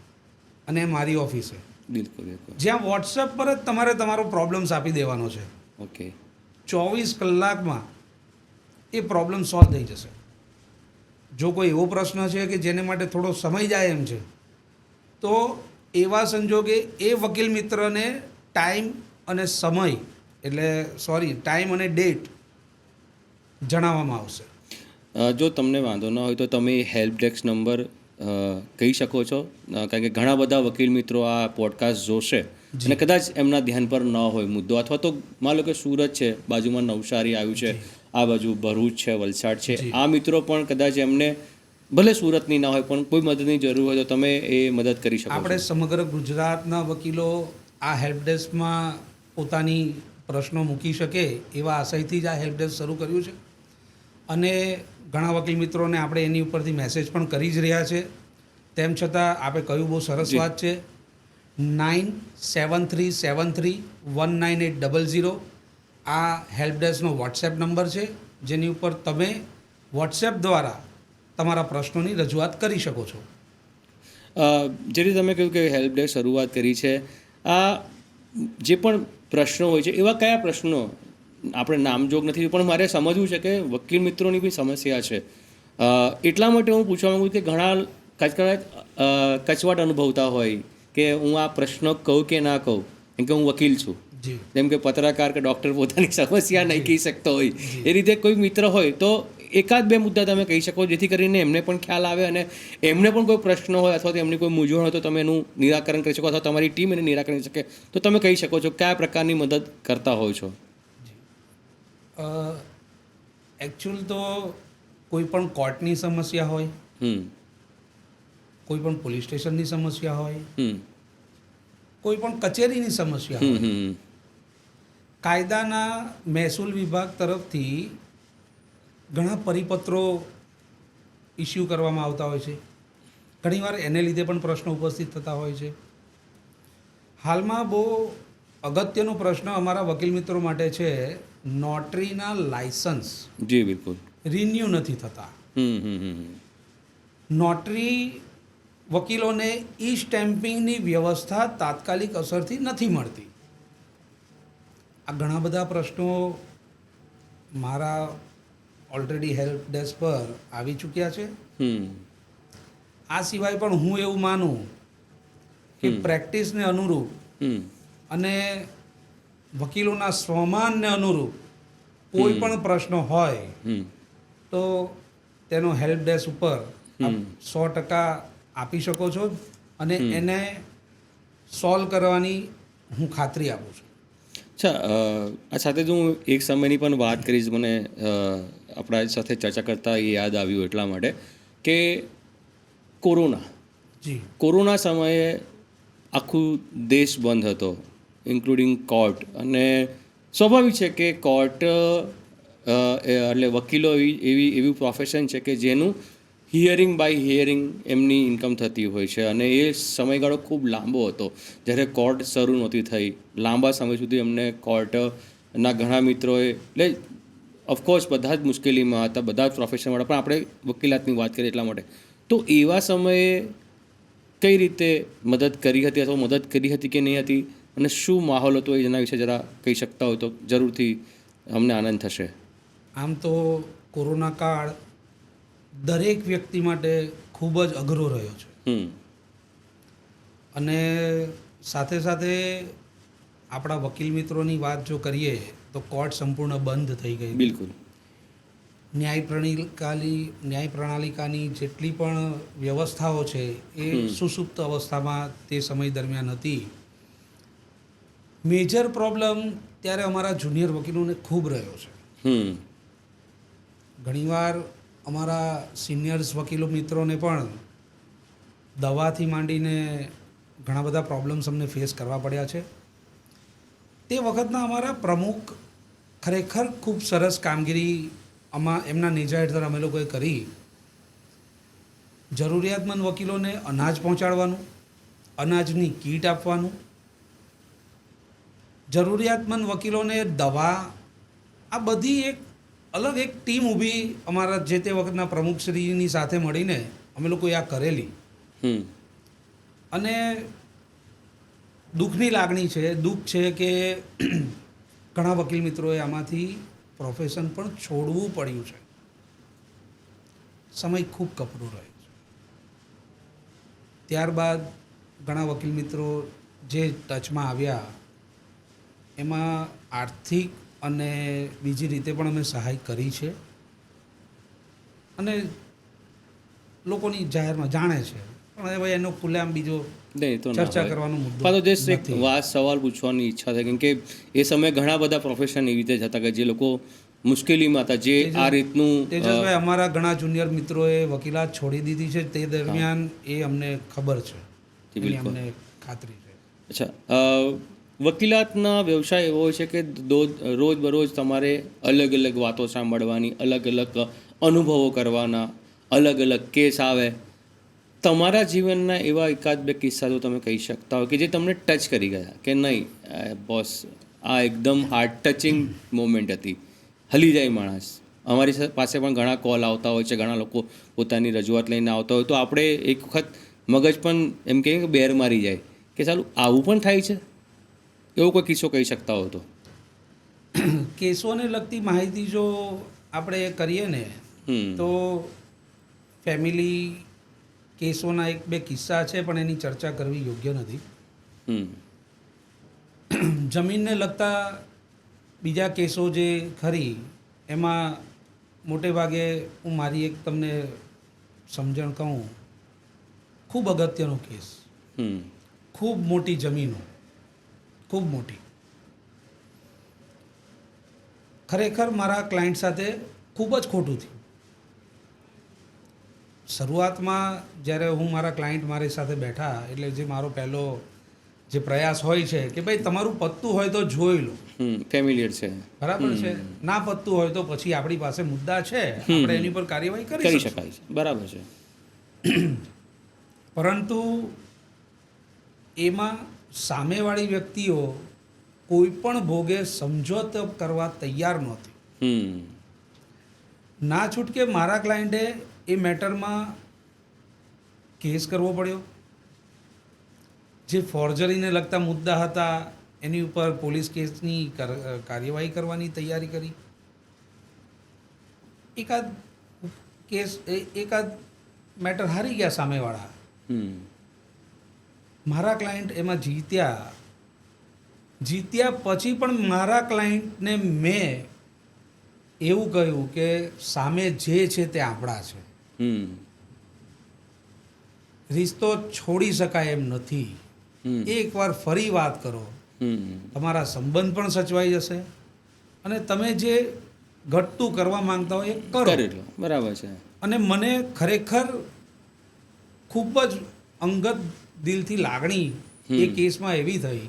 અને મારી ઓફિસે. બિલકુલ બિલકુલ. જ્યાં વોટ્સએપ પર જ તમારે તમારો પ્રોબ્લેમ્સ આપી દેવાનો છે. ઓકે. 24 કલાકમાં એ પ્રોબ્લેમ સોલ્વ થઈ જશે. જો કોઈ એવો પ્રશ્ન છે કે જેને માટે થોડો સમય જાય એમ છે, તો એવા સંજોગે એ વકીલ મિત્રને ટાઈમ અને સમય, એટલે ટાઈમ અને ડેટ જણાવવામાં આવશે. જો તમને વાંધો ન હોય તો તમે હેલ્પ ડેસ્ક નંબર કહી શકો છો, કારણ કે ઘણા બધા વકીલ મિત્રો આ પોડકાસ્ટ જોશે અને કદાચ એમના ધ્યાન પર ન હોય મુદ્દો, અથવા તો માનો કે સુરત છે, બાજુમાં નવસારી આવ્યું છે, આ બાજુ ભરૂચ છે, વલસાડ છે, આ મિત્રો પણ કદાચ એમને ભલે સુરતની ના હોય પણ કોઈ મદદની જરૂર હોય તો તમે એ મદદ કરી શકો. આપણે સમગ્ર ગુજરાતના વકીલો આ હેલ્પ ડેસ્કમાં પોતાની પ્રશ્નો મૂકી શકે એવા આશયથી જ આ હેલ્પ ડેસ્ક શરૂ કર્યું છે. અને ઘણા વકીલ મિત્રોને આપણે એની ઉપરથી મેસેજ પણ કરી જ રહ્યા છે. તેમ છતાં આપણે કહ્યું બહુ સરસ વાત છે, 9737319800 આ હેલ્પ ડેસ્કનો વોટ્સએપ નંબર છે, જેની ઉપર તમે વોટ્સએપ દ્વારા તમારા પ્રશ્નોની રજૂઆત કરી શકો છો. જે રીતે તમે કહ્યું કે હેલ્પ ડેસ્ક શરૂઆત કરી છે, આ જે પણ પ્રશ્નો હોય છે એવા કયા પ્રશ્નો, આપણે નામજોગ નથી પણ મારે સમજવું છે કે વકીલ મિત્રોની બી સમસ્યા છે, એટલા માટે હું પૂછવા માગું કે ઘણા કચવાટ અનુભવતા હોય કે હું આ પ્રશ્ન કહું કે ના કહું, કેમ કે હું વકીલ છું, જી જેમ કે પત્રકાર કે ડૉક્ટર પોતાની સમસ્યા નહીં કહી શકતો હોય એ રીતે કોઈ મિત્ર હોય તો એકાદ બે મુદ્દા તમે કહી શકો જેથી કરીને એમને પણ ખ્યાલ આવે અને એમને પણ કોઈ પ્રશ્ન હોય અથવા તો એમની કોઈ મૂંઝવણ હોય તો તમે એનું નિરાકરણ કરી શકો અથવા તમારી ટીમ એને નિરાકરણ કરી શકે તો તમે કહી શકો છો કયા પ્રકારની મદદ કરતા હોય છો. એકચ્યુઅલ તો કોઈ પણ કોર્ટની સમસ્યા હોય, કોઈ પણ પોલીસ સ્ટેશનની સમસ્યા હોય, કોઈ પણ કચેરીની સમસ્યા હોય, કાયદાના મહેસૂલ વિભાગ તરફથી ઘણા પરિપત્રો ઇસ્યુ કરવામાં આવતા હોય છે. ઘણીવાર એને લીધે પણ પ્રશ્નો ઉપસ્થિત થતા હોય છે. હાલમાં બહુ અગત્યનો પ્રશ્ન અમારા વકીલ મિત્રો માટે છે, નોટરીના લાયસન્સ જી બિલકુલ રિન્યૂ નથી થતા. નોટરી વકીલોને ઈ સ્ટેમ્પિંગની વ્યવસ્થા તાત્કાલિક અસરથી નથી મળતી. આ ઘણા બધા પ્રશ્નો મારા ઓલરેડી હેલ્પ ડેસ્ક પર આવી ચૂક્યા છે. આ સિવાય પણ હું એવું માનું કે પ્રેક્ટિસને અનુરૂપ અને વકીલોના સ્વમાનને અનુરૂપ કોઈ પણ પ્રશ્ન હોય તો તેનો હેલ્પ ડેસ્ક ઉપર 100% આપી શકો છો અને એને સોલ્વ કરવાની હું ખાતરી આપું છું. અચ્છા, આ સાથે જ હું એક સમયની પણ વાત કરીશ, મને આપણા સાથે ચર્ચા કરતાં એ યાદ આવ્યું એટલા માટે કે કોરોના સમયે આખું દેશ બંધ હતો, ઇન્ક્લુડિંગ કોર્ટ, અને સ્વાભાવિક છે કે કોર્ટ એટલે વકીલો એવી પ્રોફેશન છે કે જેનું હિયરિંગ બાય હિયરિંગ એમની ઇન્કમ થતી હોય છે અને એ સમયગાળો ખૂબ લાંબો હતો જ્યારે કોર્ટ શરૂ નહોતી થઈ. લાંબા સમય સુધી અમને કોર્ટના ઘણા મિત્રોએ, એટલે ઓફકોર્સ બધા જ મુશ્કેલીમાં હતા, બધા જ પ્રોફેશનવાળા, પણ આપણે વકીલાતની વાત કરીએ એટલા માટે. તો એવા સમયે કઈ રીતે મદદ કરી હતી અથવા મદદ કરી હતી કે નહીં હતી અને શું માહોલ હતો એના વિશે જરા કહી શકતા હોય તો જરૂરથી અમને આનંદ થશે. આમ તો કોરોના કાળ દરેક વ્યક્તિ માટે ખૂબ જ અઘરો રહ્યો છે અને સાથે સાથે આપણા વકીલ મિત્રોની વાત જો કરીએ તો કોર્ટ સંપૂર્ણ બંધ થઈ ગઈ. બિલકુલ. ન્યાય પ્રણાલિકાની જેટલી પણ વ્યવસ્થાઓ છે એ સુસુપ્ત અવસ્થામાં તે સમય દરમિયાન હતી. મેજર પ્રોબ્લેમ ત્યારે અમારા જુનિયર વકીલોને ખૂબ રહ્યો છે. ઘણીવાર અમારા સિનિયર્સ વકીલો મિત્રોને પણ દવાથી માંડીને ઘણા બધા પ્રોબ્લેમ્સ અમને ફેસ કરવા પડ્યા છે. તે વખતના અમારા પ્રમુખ ખરેખર ખૂબ સરસ કામગીરી એમના નેજા હેઠળ અમે લોકોએ કરી. જરૂરિયાતમંદ વકીલોને અનાજ પહોંચાડવાનું, અનાજની કીટ આપવાનું, જરૂરિયાતમંદ વકીલોને દવા, આ બધી એક અલગ એક ટીમ ઊભી અમારા જે તે વખતના પ્રમુખશ્રીની સાથે મળીને અમે લોકોએ આ કરેલી. અને દુઃખની લાગણી છે, દુઃખ છે કે ઘણા વકીલ મિત્રોએ આમાંથી પ્રોફેશન પણ છોડવું પડ્યું છે. સમય ખૂબ કપરો રહ્યો છે. ત્યારબાદ ઘણા વકીલ મિત્રો જે ટચમાં આવ્યા એમાં આર્થિક અને બીજી રીતે પણ અમે સહાય કરી છે અને લોકોની જાહેરમાં જાણે છે, પણ હવે એનો ખુલ્લેઆમ બીજો ચર્ચા કરવાનો મુદ્દો નથી. એક સવાલ પૂછવાની ઈચ્છા થાય કેમ કે એ સમયે ઘણા બધા પ્રોફેશન એવી રીતે હતા કે જે લોકો મુશ્કેલીમાં હતા, જે આ રીતનું. તેજસભાઈ, અમારા ઘણા જુનિયર મિત્રોએ વકીલાત છોડી દીધી છે તે દરમિયાન, એ અમને ખબર છે, અમને ખાતરી છે. અચ્છા, વકીલાતના વ્યવસાય એવો હોય છે કે રોજ બરોજ તમારે અલગ અલગ વાતો સાંભળવાની, અલગ અલગ અનુભવો કરવાના, અલગ અલગ કેસ આવે. તમારા જીવનના એવા એકાદ બે કિસ્સા તો તમે કહી શકતા હોય કે જે તમને ટચ કરી ગયા કે નહીં બોસ, આ એકદમ હાર્ટ ટચિંગ મોમેન્ટ હતી, હલી જાય માણસ. અમારી પાસે પણ ઘણા કોલ આવતા હોય છે, ઘણા લોકો પોતાની રજૂઆત લઈને આવતા હોય તો આપણે એક વખત મગજ પણ એમ કહે કે બેર મારી જાય કે ચાલું આવું પણ થાય છે, એવો કોઈ કિસ્સો કહી શકતા હો તો. કેસોને લગતી માહિતી જો આપણે કરીએ ને તો ફેમિલી કેસોના એક બે કિસ્સા છે, પણ એની ચર્ચા કરવી યોગ્ય નથી. જમીનને લગતા બીજા કેસો જે ખરી એમાં મોટે ભાગે હું મારી એક તમને સમજણ કહું, ખૂબ અગત્યનો કેસ, ખૂબ મોટી જમીનો, ખૂબ મોટી. ખરેખર મારા ક્લાયન્ટ સાથે ખૂબ જ ખોટું થયું. શરૂઆતમાં જ્યારે હું મારા ક્લાયન્ટ મારી સાથે બેઠા એટલે જે મારો પહેલો જે પ્રયાસ હોય છે કે ભાઈ તમારું પતતું હોય તો જોઈ લો, ફેમિલિયર છે, બરાબર છે, ના પતતું હોય તો પછી આપણી પાસે મુદ્દા છે, આપણે એની પર કાર્યવાહી કરી શકાય છે, બરાબર છે. પરંતુ એમાં સામેવાળી વ્યક્તિઓ કોઈ પણ ભોગે સમજોતો કરવા તૈયાર નહોતી. ના છૂટકે મારા ક્લાયન્ટે એ મેટરમાં કેસ કરવો પડ્યો. જે ફોર્જરીને લગતા મુદ્દા હતા એની ઉપર પોલીસ કેસની કાર્યવાહી કરવાની તૈયારી કરી. એકાદ મેટર હારી ગયા સામેવાળા. મારા ક્લાયન્ટ એમાં જીત્યા પછી પણ મારા ક્લાયન્ટને મેં એવું કહ્યું કે સામે જે છે તે આપણા છે, રિશ્તો છોડી શકાય એમ નથી. એકવાર ફરી વાત કરો, તમારા સંબંધ પણ સચવાઈ જશે અને તમે જે ઘટતું કરવા માંગતા હોય એ કરો. બરાબર છે. અને મને ખરેખર ખૂબ જ અંગત દિલથી લાગણી એ કેસમાં એવી થઈ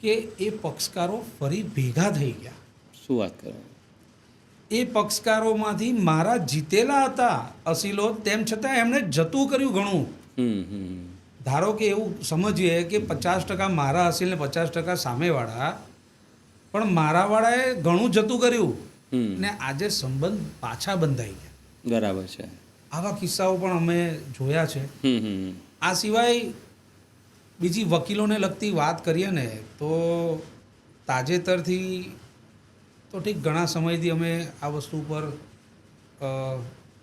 કે એ પક્ષકારો ફરી ભેગા થઈ ગયા. શું વાત કરો? એ પક્ષકારોમાંથી મારા જીતેલા હતા અસીલો, તેમ છતાં એમણે જતું કર્યું ઘણું. ધારો કે એવું સમજીએ કે 50% મારા અસીલ ને 50% સામેવાળા, પણ મારાવાળાએ ઘણું જતું કર્યું ને આજે સંબંધ પાછા બંધાઈ ગયા. બરાબર છે. આવા કિસ્સાઓ પણ અમે જોયા છે. આ સિવાય બીજી વકીલોને લગતી વાત કરીએ ને તો તાજેતરથી તો ઠીક ઘણા સમયથી અમે આ વસ્તુ પર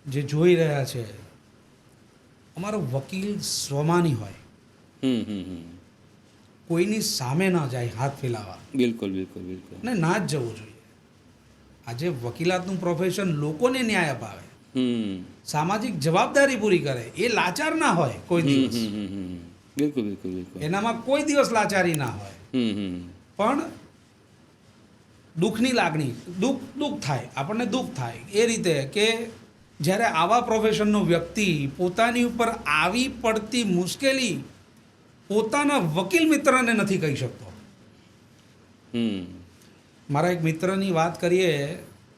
જે જોઈ રહ્યા છે, અમારો વકીલ સ્વમાની હોય, કોઈની સામે ના જાય હાથ ફેલાવા. બિલકુલ બિલકુલ બિલકુલ. ને ના જ જવું જોઈએ. આજે વકીલાતનું પ્રોફેશન લોકોને ન્યાય અપાવે, સામાજિક જવાબદારી પૂરી કરે, એ લાચાર ના હોય કોઈ દિવસ. બિલકુલ બિલકુલ બિલકુલ. એનામાં કોઈ દિવસ લાચારી ના હોય. પણ દુઃખની લાગણી, દુઃખ થાય, આપણને દુઃખ થાય એ રીતે કે જ્યારે આવા પ્રોફેશનનો વ્યક્તિ પોતાની ઉપર આવી પડતી મુશ્કેલી પોતાના વકીલ મિત્રને નથી કહી શકતો. મારા એક મિત્રની વાત કરીએ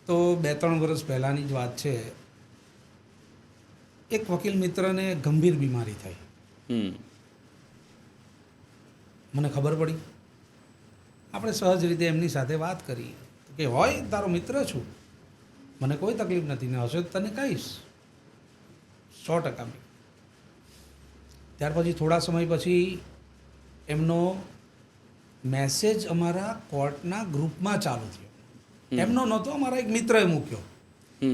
તો 2-3 વર્ષ પહેલાંની જ વાત છે. એક વકીલ મિત્રને ગંભીર બીમારી થઈ. મને ખબર પડી, આપણે સહજ રીતે એમની સાથે વાત કરી કે હોય તારો મિત્ર છું, મને કોઈ તકલીફ નથી ને હશે તને કહીશ 100%. ત્યાર પછી થોડા સમય પછી એમનો મેસેજ અમારા કોર્ટના ગ્રુપમાં ચાલુ થયો. એમનો નહોતો, અમારા એક મિત્રએ મૂક્યો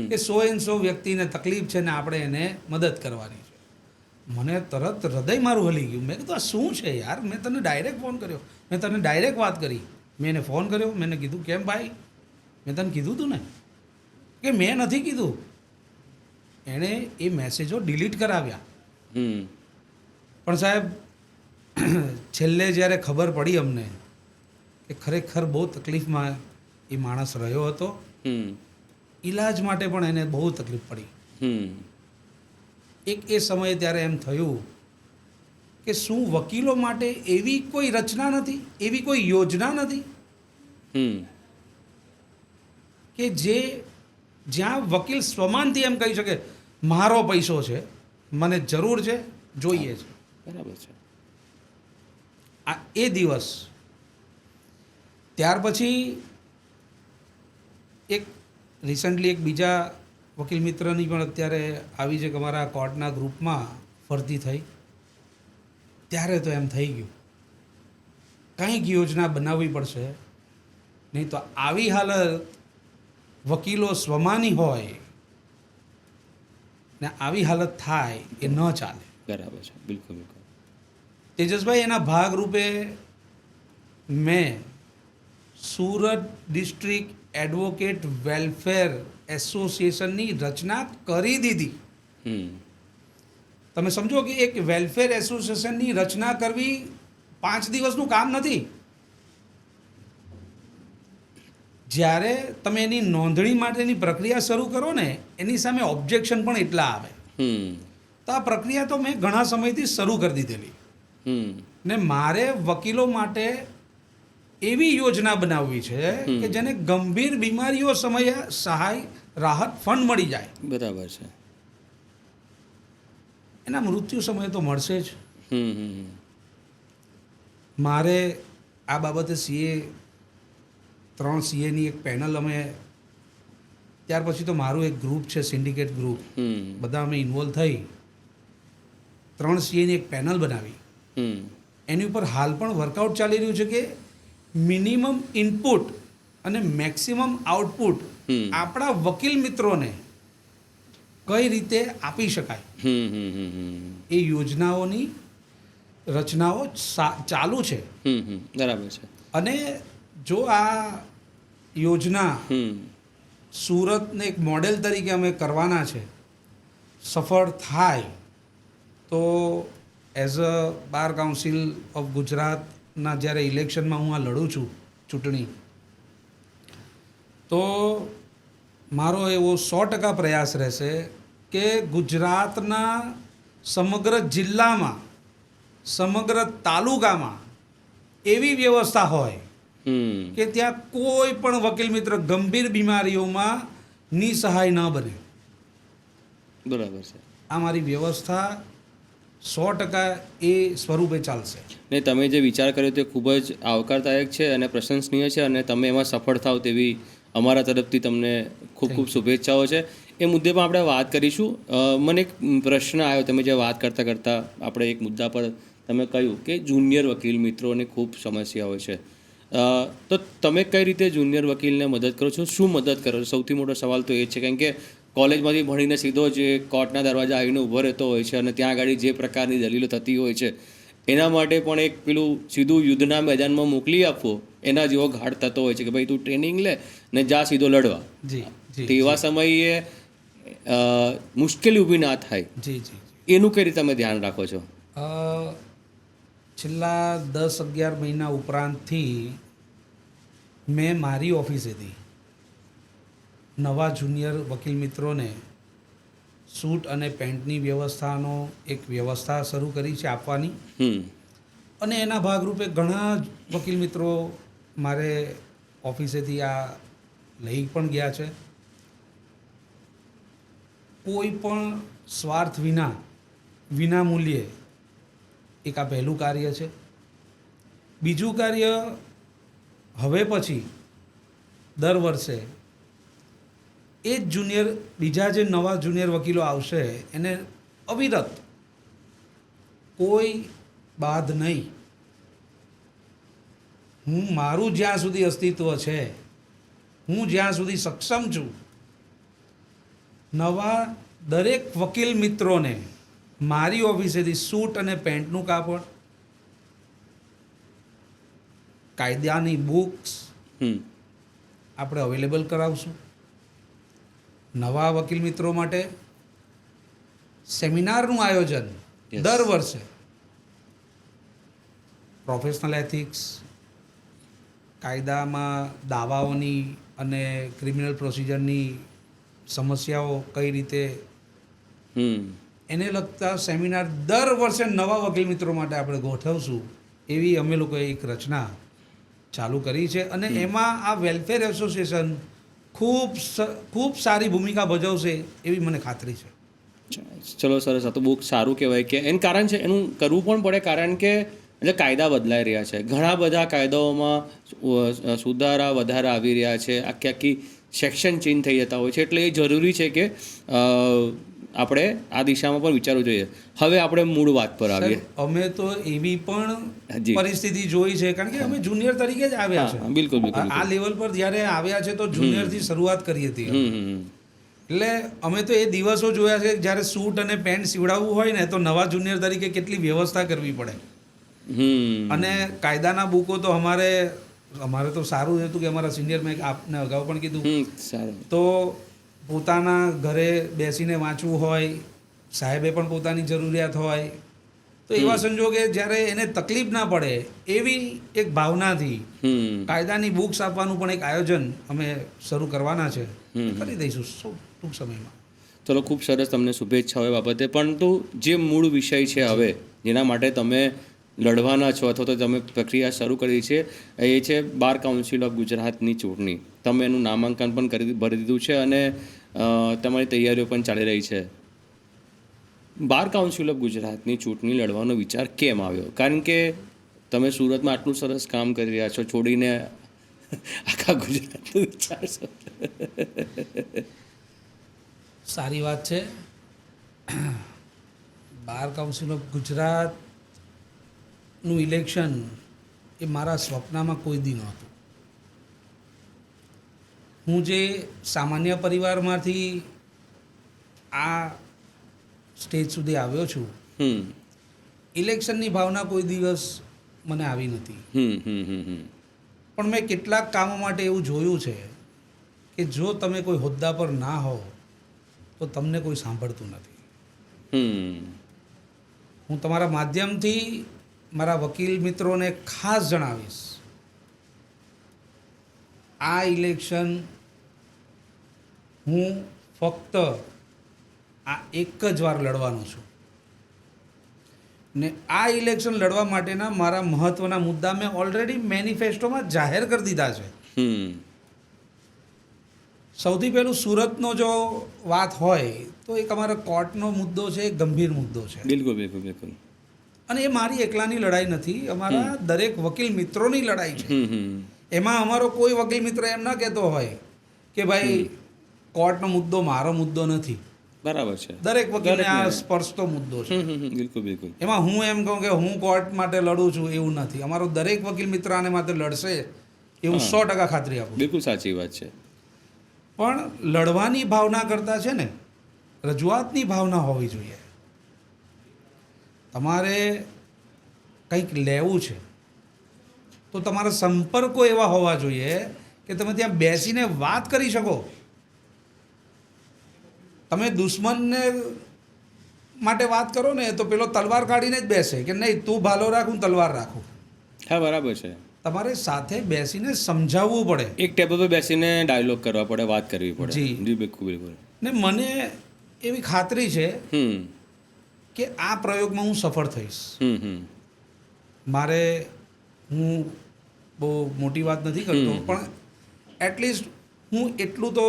કે 100 વ્યક્તિને તકલીફ છે ને આપણે એને મદદ કરવાની છે. મને તરત હૃદય મારું હલી ગયું. મેં કીધું આ શું છે યાર? મેં તને ડાયરેક્ટ ફોન કર્યો, મેં તને ડાયરેક્ટ વાત કરી, મેં એને ફોન કર્યો, મેં એને કીધું કેમ ભાઈ, મેં તને કીધું તું ને કે મેં નથી કીધું. એણે એ મેસેજો ડિલીટ કરાવ્યા. પણ સાહેબ છેલ્લે જ્યારે ખબર પડી અમને કે ખરેખર બહુ તકલીફમાં એ માણસ રહ્યો હતો, ઈલાજ માટે પણ એને બહુ તકલીફ પડી. એ સમયે ત્યારે એમ થયું કે શું વકીલો માટે એવી કોઈ રચના નથી, એવી કોઈ યોજના નથી કે જ્યાં વકીલ સ્વમાનથી એમ કહી શકે મારો પૈસો છે, મને જરૂર છે, જોઈએ છે. બરાબર છે. આ એ દિવસ. ત્યાર પછી એક રિસન્ટલી એક બીજા વકીલ મિત્રની પણ અત્યારે આવી છે કે અમારા કોર્ટના ગ્રુપમાં ફરતી થઈ. ત્યારે તો એમ થઈ ગયું કંઈક યોજના બનાવવી પડશે, નહીં તો આવી હાલત વકીલો સ્વમાની હોય ને આવી હાલત થાય એ ન ચાલે. બરાબર છે, બિલકુલ બિલકુલ. તેજસભાઈ, એના ભાગરૂપે મેં સુરત ડિસ્ટ્રિક્ટ એડવોકેટ વેલફેર એસોસિએશનની રચના કરી દીધી. હમ. તમે સમજો કે એક વેલફેર એસોસિએશનની રચના કરવી 5 દિવસનું કામ નથી. જ્યારે તમે એની નોંધણી માટેની પ્રક્રિયા શરૂ કરો ને, એની સામે ઓબ્જેક્શન પણ એટલા આવે. હમ. તો આ પ્રક્રિયા તો મેં ઘણા સમયથી શરૂ કરી દીધેલી. હમ. ને મારે વકીલો માટે એવી યોજના બનાવવી છે કે જેને ગંભીર બીમારીઓ સમયે સહાય રાહત ફંડ મળી જાય. બરાબર છે. એના મૃત્યુ સમયે તો મળશે જ. હમ. હમ. મારે આ બાબતે સીએ 3 સીએની એક પેનલ અમે, ત્યાર પછી તો મારું એક ગ્રુપ છે, સિન્ડિકેટ ગ્રુપ, હમ. બધા અમે ઇન્વોલ્વ થઈ 3 સીએની એક પેનલ બનાવી. હમ. એની ઉપર હાલ પણ વર્કઆઉટ ચાલી રહ્યું છે કે મિનિમમ ઇનપુટ અને મેક્સિમમ આઉટપુટ આપણા વકીલ મિત્રોને કઈ રીતે આપી શકાય હમ. હમ. હમ. એ યોજનાઓની રચનાઓ ચાલુ છે. હમ. હમ. બરાબર છે. અને જો આ યોજના હમ. સુરતને એક મોડેલ તરીકે અમે કરવાના છે, સફળ થાય તો as a bar council of ગુજરાતના જ્યારે ઇલેક્શનમાં હું આ લડું છું ચૂંટણી, તો મારો એવો 100% પ્રયાસ રહેશે કે ગુજરાતના સમગ્ર જિલ્લામાં, સમગ્ર તાલુકામાં એવી વ્યવસ્થા હોય હમ. કે ત્યાં કોઈ પણ વકીલ મિત્ર ગંભીર બીમારીઓમાં નિસહાય ન બને. બરાબર છે. આ મારી વ્યવસ્થા 100% એ સ્વરૂપે ચાલશે. ને તમે જે વિચાર કર્યો તે ખૂબ જ આવકારદાયક છે અને પ્રશંસનીય છે, અને તમે એમાં સફળ થાવ તેવી અમારા તરફથી તમને ખૂબ ખૂબ શુભેચ્છાઓ છે. એ મુદ્દે પણ આપણે વાત કરીશું. મને એક પ્રશ્ન આવ્યો, તમે જે વાત કરતાં કરતાં આપણે એક મુદ્દા પર તમે કહ્યું કે જુનિયર વકીલ મિત્રોને ખૂબ સમસ્યાઓ છે. તો તમે કઈ રીતે જુનિયર વકીલને મદદ કરો છો? શું મદદ કરો છો? સૌથી મોટો સવાલ તો એ છે, કારણ કે કોલેજમાંથી ભણીને સીધો જ કોર્ટના દરવાજા આવીને ઊભો રહેતો હોય છે અને ત્યાં આગળ જે પ્રકારની દલીલો થતી હોય છે એના માટે પણ એક પેલું સીધું યુદ્ધના મેદાનમાં મોકલી આપવો એના જેવો ઘાટ થતો હોય છે કે ભાઈ તું ટ્રેનિંગ લે ને જા સીધો લડવા. જી જી. તેવા સમયે મુશ્કેલી ઊભી ના થાય, જી જી. એનું કઈ રીતે તમે ધ્યાન રાખો છો? છેલ્લા 10-11 મહિના ઉપરાંતથી મેં મારી ઓફિસેથી નવા જુનિયર વકીલ મિત્રોને સૂટ અને પેન્ટની વ્યવસ્થાનો એક વ્યવસ્થા શરૂ કરી છે આપવાની. અને એના ભાગરૂપે ઘણા વકીલ મિત્રો મારે ઓફિસેથી આ લઈ પણ ગયા છે. કોઈ પણ સ્વાર્થ વિના મૂલ્યે એક આ પહેલું કાર્ય છે. બીજું કાર્ય, હવે પછી દર વર્ષે એ જ બીજા જે નવા જુનિયર વકીલો આવશે એને અવિરત, કોઈ બાદ નહીં, હું મારું જ્યાં સુધી અસ્તિત્વ છે, હું જ્યાં સુધી સક્ષમ છું, નવા દરેક વકીલ મિત્રોને મારી ઓફિસેથી સૂટ અને પેન્ટનું કાપડ, કાયદાની બુક્સ આપણે અવેલેબલ કરાવશું. નવા વકીલ મિત્રો માટે સેમિનારનું આયોજન દર વર્ષે, પ્રોફેશનલ એથિક્સ, કાયદામાં દાવાઓની અને ક્રિમિનલ પ્રોસિજરની સમસ્યાઓ કઈ રીતે, એને લગતા સેમિનાર દર વર્ષે નવા વકીલ મિત્રો માટે આપણે ગોઠવશું. એવી અમે લોકોએ એક રચના ચાલુ કરી છે અને એમાં આ વેલફેર એસોસિએશન ખૂબ સારી ભૂમિકા ભજવશે એવી મને ખાતરી છે. ચલો સરસ, આ તો બહુ સારું કહેવાય કે એનું કારણ છે, એનું કરવું પણ પડે, કારણ કે એટલે કાયદા બદલાઈ રહ્યા છે, ઘણા બધા કાયદાઓમાં સુધારા વધારા આવી રહ્યા છે, આખી સેક્શન ચેન્જ થઈ જતા હોય છે, એટલે એ જરૂરી છે કે આપણે આ દિશામાં પણ વિચારવું જોઈએ. હવે આપણે મૂળ વાત પર આવીએ. સાહેબ, અમે તો એવી પણ જી. પરિસ્થિતિ જોઈ છે, કારણ કે અમે જુનિયર તરીકે જ આવ્યા હા, છે. બિલકુલ બિલકુલ આ લેવલ પર જ્યારે આવ્યા છે તો જુનિયરથી શરૂઆત કરી હતી. એટલે અમે તો એ દિવસો જોયા છે કે જ્યારે સૂટ અને પેન્ટ સીવડાવવું હોય ને તો નવા જુનિયર તરીકે કેટલી વ્યવસ્થા કરવી પડે. અને કાયદાના બુકો તો અમારે તો સારું હતું કે અમારા સિનિયર, મેં આપને અગાઉ પણ કીધું, સારું. તો પોતાના ઘરે બેસીને વાંચવું હોય, સાહેબે પણ પોતાની જરૂરિયાત હોય, તો એવા સંજોગે જ્યારે એને તકલીફ ના પડે એવી એક ભાવનાથી કાયદાની બુક્સ આપવાનું પણ એક આયોજન અમે શરૂ કરવાના છે. કરી દઈશું ટૂંક સમયમાં. ચલો, ખૂબ સરસ, તમને શુભેચ્છાઓ એ બાબતે. પરંતુ જે મૂળ વિષય છે હવે જેના માટે તમે લડવાના છો અથવા તો તમે પ્રક્રિયા શરૂ કરી છે એ છે બાર કાઉન્સિલ ઓફ ગુજરાતની ચૂંટણી. તમે એનું નામાંકન પણ ભરી દીધું છે અને તમારી તૈયારીઓ પણ ચાલી રહી છે. બાર કાઉન્સિલ ઓફ ગુજરાતની ચૂંટણી લડવાનો વિચાર કેમ આવ્યો? કારણ કે તમે સુરતમાં આટલું સરસ કામ કરી રહ્યા છો, છોડીને આખા ગુજરાતનું વિચારશો. સારી વાત છે. બાર કાઉન્સિલ ઓફ ગુજરાતનું ઇલેક્શન એ મારા સ્વપ્નમાં કોઈ દી નહોતું. હું જે સામાન્ય પરિવારમાંથી આ સ્ટેજ સુધી આવ્યો છું, ઇલેક્શનની ભાવના કોઈ દિવસ મને આવી નથી. પણ મેં કેટલાક કામો માટે એવું જોયું છે કે જો તમે કોઈ હોદ્દા પર ના હો તો તમને કોઈ સાંભળતું નથી. હું તમારા માધ્યમથી મારા વકીલ મિત્રોને ખાસ જણાવીશ, આ ઇલેક્શન હું ફક્ત આ એક જ વાર લડવાનો છું ને આ ઇલેક્શન લડવા માટેના મારા મહત્ત્વના મુદ્દા મેં ઓલરેડી મેનિફેસ્ટોમાં જાહેર કરી દીધા છે. સૌથી પહેલું સુરતનો જો વાત હોય તો એક અમારા કોર્ટનો મુદ્દો છે, એક ગંભીર મુદ્દો છે. બિલકુલ બિલકુલ બિલકુલ. અને એ મારી એકલાની લડાઈ નથી, અમારા દરેક વકીલ મિત્રોની લડાઈ છે. એમાં અમારો કોઈ વકીલ મિત્ર એમ ના કહેતો હોય કે ભાઈ કોર્ટનો મુદ્દો મારો મુદ્દો નથી. બરાબર છે. દરેક વકીલને આ સ્પર્શતો મુદ્દો છે. બિલકુલ બિલકુલ. એમાં હું એમ કહું કે હું કોર્ટ માટે લડું છું એવું નથી. અમારો દરેક વકીલ મિત્ર આને માટે લડશે એવું 100% ખાતરી આપું. બિલકુલ સાચી વાત છે. પણ લડવાની ભાવના કરતાં છે ને રજૂઆતની ભાવના હોવી જોઈએ. તમારે કંઈક લેવું છે તો તમારા સંપર્કો એવા હોવા જોઈએ કે તમે ત્યાં બેસીને વાત કરી શકો. તમે દુશ્મનને માટે વાત કરો ને તો પેલો તલવાર કાઢીને જ બેસે કે નહીં તું ભાલો રાખ, હું તલવાર રાખું. હા, બરાબર છે. તમારે સાથે બેસીને સમજાવવું પડે. એક ટેબલ પર બેસીને ડાયલોગ કરવા પડે, વાત કરવી પડે. જી. જી, બિલકુલ બિલકુલ. ને મને એવી ખાતરી છે કે આ પ્રયોગમાં હું સફળ થઈશ. મારે હું બહુ મોટી વાત નથી કરતો, પણ એટલીસ્ટ હું એટલું તો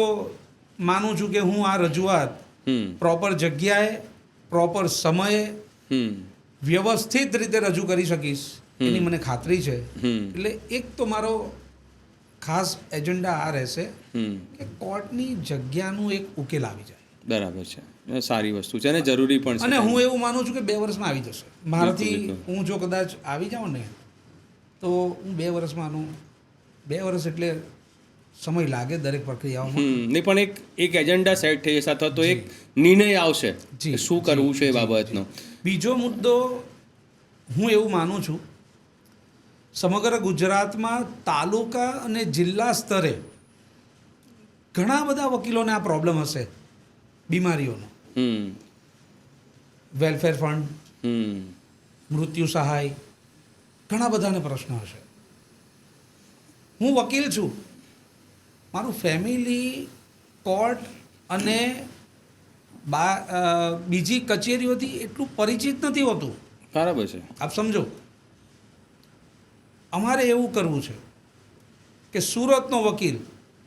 માનું છું કે હું આ રજૂઆત પ્રોપર જગ્યાએ, પ્રોપર સમયે, વ્યવસ્થિત રીતે રજૂ કરી શકીશ એની મને ખાતરી છે. એટલે એક તો મારો ખાસ એજન્ડા આ રહેશે કે કોર્ટની જગ્યાનું એક ઉકેલ આવી જાય. બરાબર છે. સારી વસ્તુ છે અને જરૂરી પણ છે. અને હું એવું માનું છું કે 2 વર્ષમાં આવી જશે. મારાથી હું જો કદાચ આવી જાઉં ને તો હું 2 વર્ષમાં આનું 2 વર્ષ એટલે સમય લાગે દરેક પ્રક્રિયાઓમાં. નહીં, પણ એક એજન્ડા સેટ થઈ જશે અથવા તો એક નિર્ણય આવશે કે શું કરવું છે એ બાબતનો. બીજો મુદ્દો હું એવું માનું છું, સમગ્ર ગુજરાતમાં તાલુકા અને જિલ્લા સ્તરે ઘણા બધા વકીલોને આ પ્રોબ્લેમ હશે બીમારીઓનો. વેલફેર ફંડ, મૃત્યુ સહાય, ઘણા બધાને પ્રશ્ન હશે. હું વકીલ છું, મારું ફેમિલી કોર્ટ અને બીજી કચેરીઓથી એટલું પરિચિત નથી હોતું. બરાબર છે. આપ સમજો, અમારે એવું કરવું છે કે સુરતનો વકીલ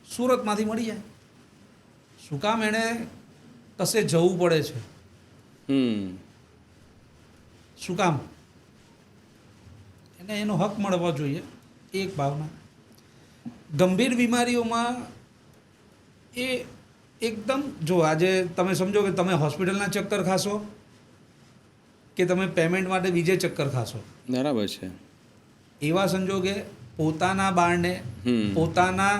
સુરતમાંથી મળી જાય. શું કામ એણે કશે જવું પડે છે? શું કામ? એને એનો હક મળવો જોઈએ. એક ભાવના. ગંભીર બીમારીઓમાં એ એકદમ જો આજે તમે સમજો કે તમે હોસ્પિટલના ચક્કર ખાશો કે તમે પેમેન્ટ માટે બીજે ચક્કર ખાશો, બરાબર છે. એવા સંજોગે પોતાના બાળને હમ. પોતાના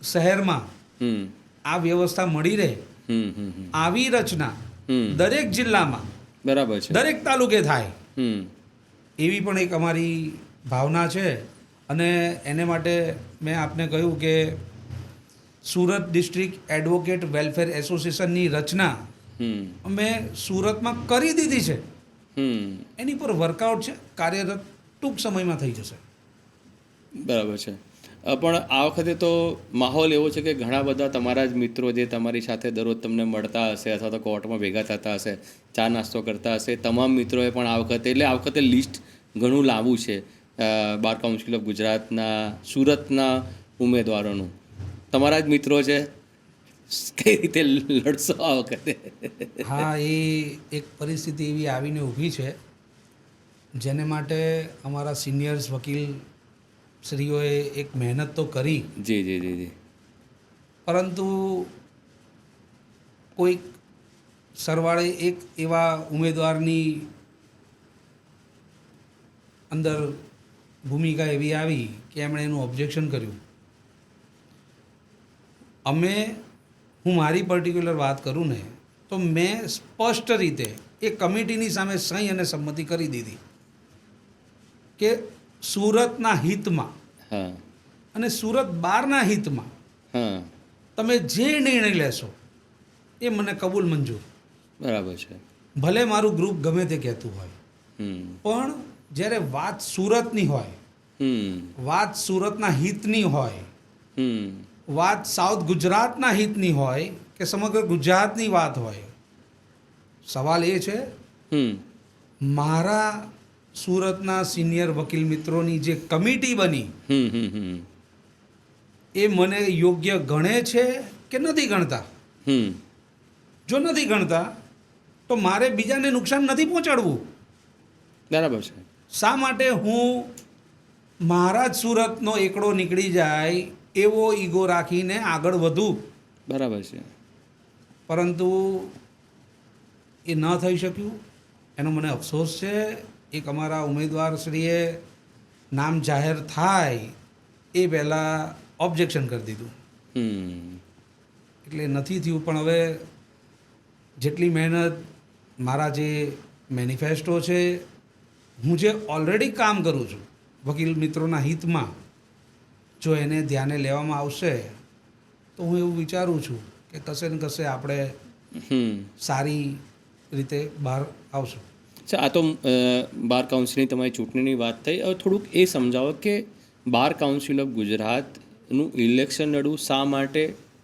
શહેરમાં હમ આ વ્યવસ્થા મળી રહે હમ હમ હમ. આવી રચના હમ. દરેક જિલ્લામાં બરાબર છે. દરેક તાલુકે થાય હમ એવી પણ એક અમારી ભાવના છે. અને એને માટે મેં આપને કહ્યું કે સુરત ડિસ્ટ્રિક્ટ એડવોકેટ વેલફેર એસોસિએશનની રચના હમ અમે સુરતમાં કરી દીધી છે. હમ એની પર વર્કઆઉટ છે, કાર્યરત ટૂંક સમયમાં થઈ જશે. બરાબર છે. પણ આ વખતે તો માહોલ એવો છે કે ઘણા બધા તમારા જ મિત્રો જે તમારી સાથે દરરોજ તમને મળતા હશે અથવા તો કોર્ટમાં ભેગા થતા હશે, ચા નાસ્તો કરતા હશે, તમામ મિત્રોએ પણ આ વખતે લિસ્ટ ઘણું લાંબુ છે બાર કાઉન્સિલ ઓફ ગુજરાતના સુરતના ઉમેદવારોનું. તમારા જ મિત્રો છે, કઈ રીતે લડશો આ વખતે? હા, એ એક પરિસ્થિતિ એવી આવીને ઊભી છે જેને માટે અમારા સિનિયર્સ વકીલ શ્રીઓએ એક મહેનત તો કરી, જી જી જી જી. પરંતુ કોઈક સરવાળે એક એવા ઉમેદવારની અંદર ભૂમિકા એવી આવી કે એમણે એનું ઓબ્જેક્શન કર્યું. હું મારી પર્ટિક્યુલર વાત કરું ને તો મેં સ્પષ્ટ રીતે એ કમિટીની સામે સહી અને સંમતિ કરી દીધી કે સુરતના હિતમાં હા અને સુરત બારના હિતમાં હા. તમે જે નિર્ણય લેશો એ મને કબૂલ મંજૂર. બરાબર છે. ભલે મારું ગ્રુપ ગમે તે કહેતું હોય, હમ પણ જ્યારે વાત સુરતની હોય, હમ વાત સુરતના હિતની હોય, હમ વાત સાઉથ ગુજરાતના હિતની હોય કે સમગ્ર ગુજરાતની વાત હોય, સવાલ એ છે હમ મારા સુરતના સિનિયર વકીલ મિત્રોની જે કમિટી બની હમ હમ હમ એ મને યોગ્ય ગણે છે કે નથી ગણતા. હમ જો નથી ગણતા તો મારે બીજાને નુકસાન નથી પહોંચાડવું. બરાબર છે. શા માટે હું મારા જ સુરતનો એકડો નીકળી જાય એવો ઈગો રાખીને આગળ વધું? બરાબર છે. પરંતુ એ ન થઈ શક્યું, એનો મને અફસોસ છે. એક અમારા ઉમેદવારશ્રીએ નામ જાહેર થાય એ પહેલાં ઓબ્જેક્શન કરી દીધું, હમ એટલે નથી થયું. પણ હવે જેટલી મહેનત મારા જે મેનિફેસ્ટો છે, હું જે ઓલરેડી કામ કરું છું વકીલ મિત્રોના હિતમાં, જો એને ધ્યાને લેવામાં આવશે તો હું એવું વિચારું છું કે કશે ને કશે આપણે હમ સારી રીતે બહાર આવશું. અચ્છા, આ તો બાર કાઉન્સિલની તમારી ચૂંટણીની વાત થઈ. હવે થોડુંક એ સમજાવો કે બાર કાઉન્સિલ ઓફ ગુજરાતનું ઇલેક્શન લડવું શા માટે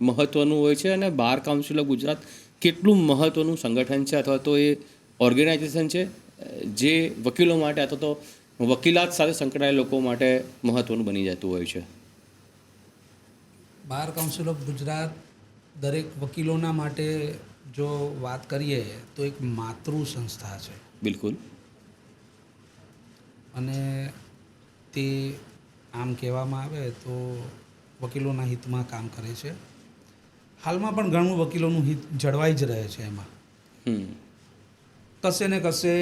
મહત્ત્વનું હોય છે અને બાર કાઉન્સિલ ઓફ ગુજરાત કેટલું મહત્ત્વનું સંગઠન છે અથવા તો એ ઓર્ગેનાઇઝેશન છે જે વકીલો માટે અથવા તો વકીલાત સાથે સંકળાયેલા લોકો માટે મહત્ત્વનું બની જતું હોય છે? બાર કાઉન્સિલ ઓફ ગુજરાત દરેક વકીલોના માટે જો વાત કરીએ તો એક માતૃ સંસ્થા છે. બિલકુલ. અને તે આમ કહેવામાં આવે તો વકીલોના હિતમાં કામ કરે છે. હાલમાં પણ ઘણું વકીલોનું હિત જળવાઈ જ રહે છે. એમાં હમ કશે ને કશે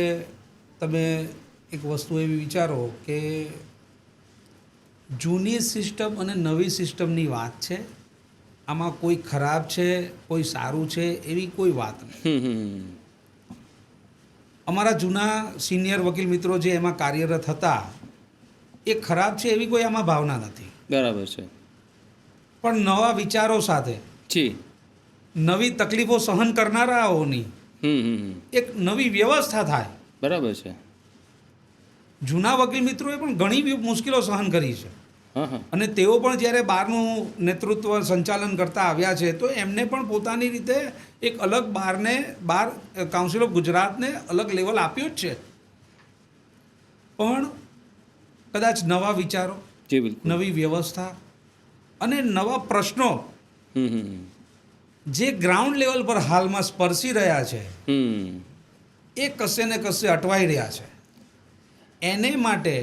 તમે એક વસ્તુ એવી વિચારો કે જૂની સિસ્ટમ અને નવી સિસ્ટમની વાત છે, આમાં કોઈ ખરાબ છે કોઈ સારું છે એવી કોઈ વાત નહીં. હમ અમારા જૂના સિનિયર વકીલ મિત્રો જે એમાં કાર્યરત હતા એ ખરાબ છે એવી કોઈ આમાં ભાવના નથી. બરાબર છે. પણ નવા વિચારો સાથે જી. નવી તકલીફો સહન કરનારાઓની એક નવી વ્યવસ્થા થાય. બરાબર છે. જૂના વકીલ મિત્રોએ પણ ઘણી મુશ્કેલો સહન કરી છે હા હા. અને તેઓ પણ જ્યારે બારનું નેતૃત્વ સંચાલન કરતા આવ્યા છે તો એમને પણ પોતાની રીતે એક અલગ બાર કાઉન્સિલ ઓફ ગુજરાતને અલગ લેવલ આપ્યું જ છે. પણ કદાચ નવા વિચારો, જી બિલકુલ. નવી વ્યવસ્થા અને નવા પ્રશ્નો જે ગ્રાઉન્ડ લેવલ પર હાલમાં સ્પર્શી રહ્યા છે એ કશે ને કશે અટવાઈ રહ્યા છે. એને માટે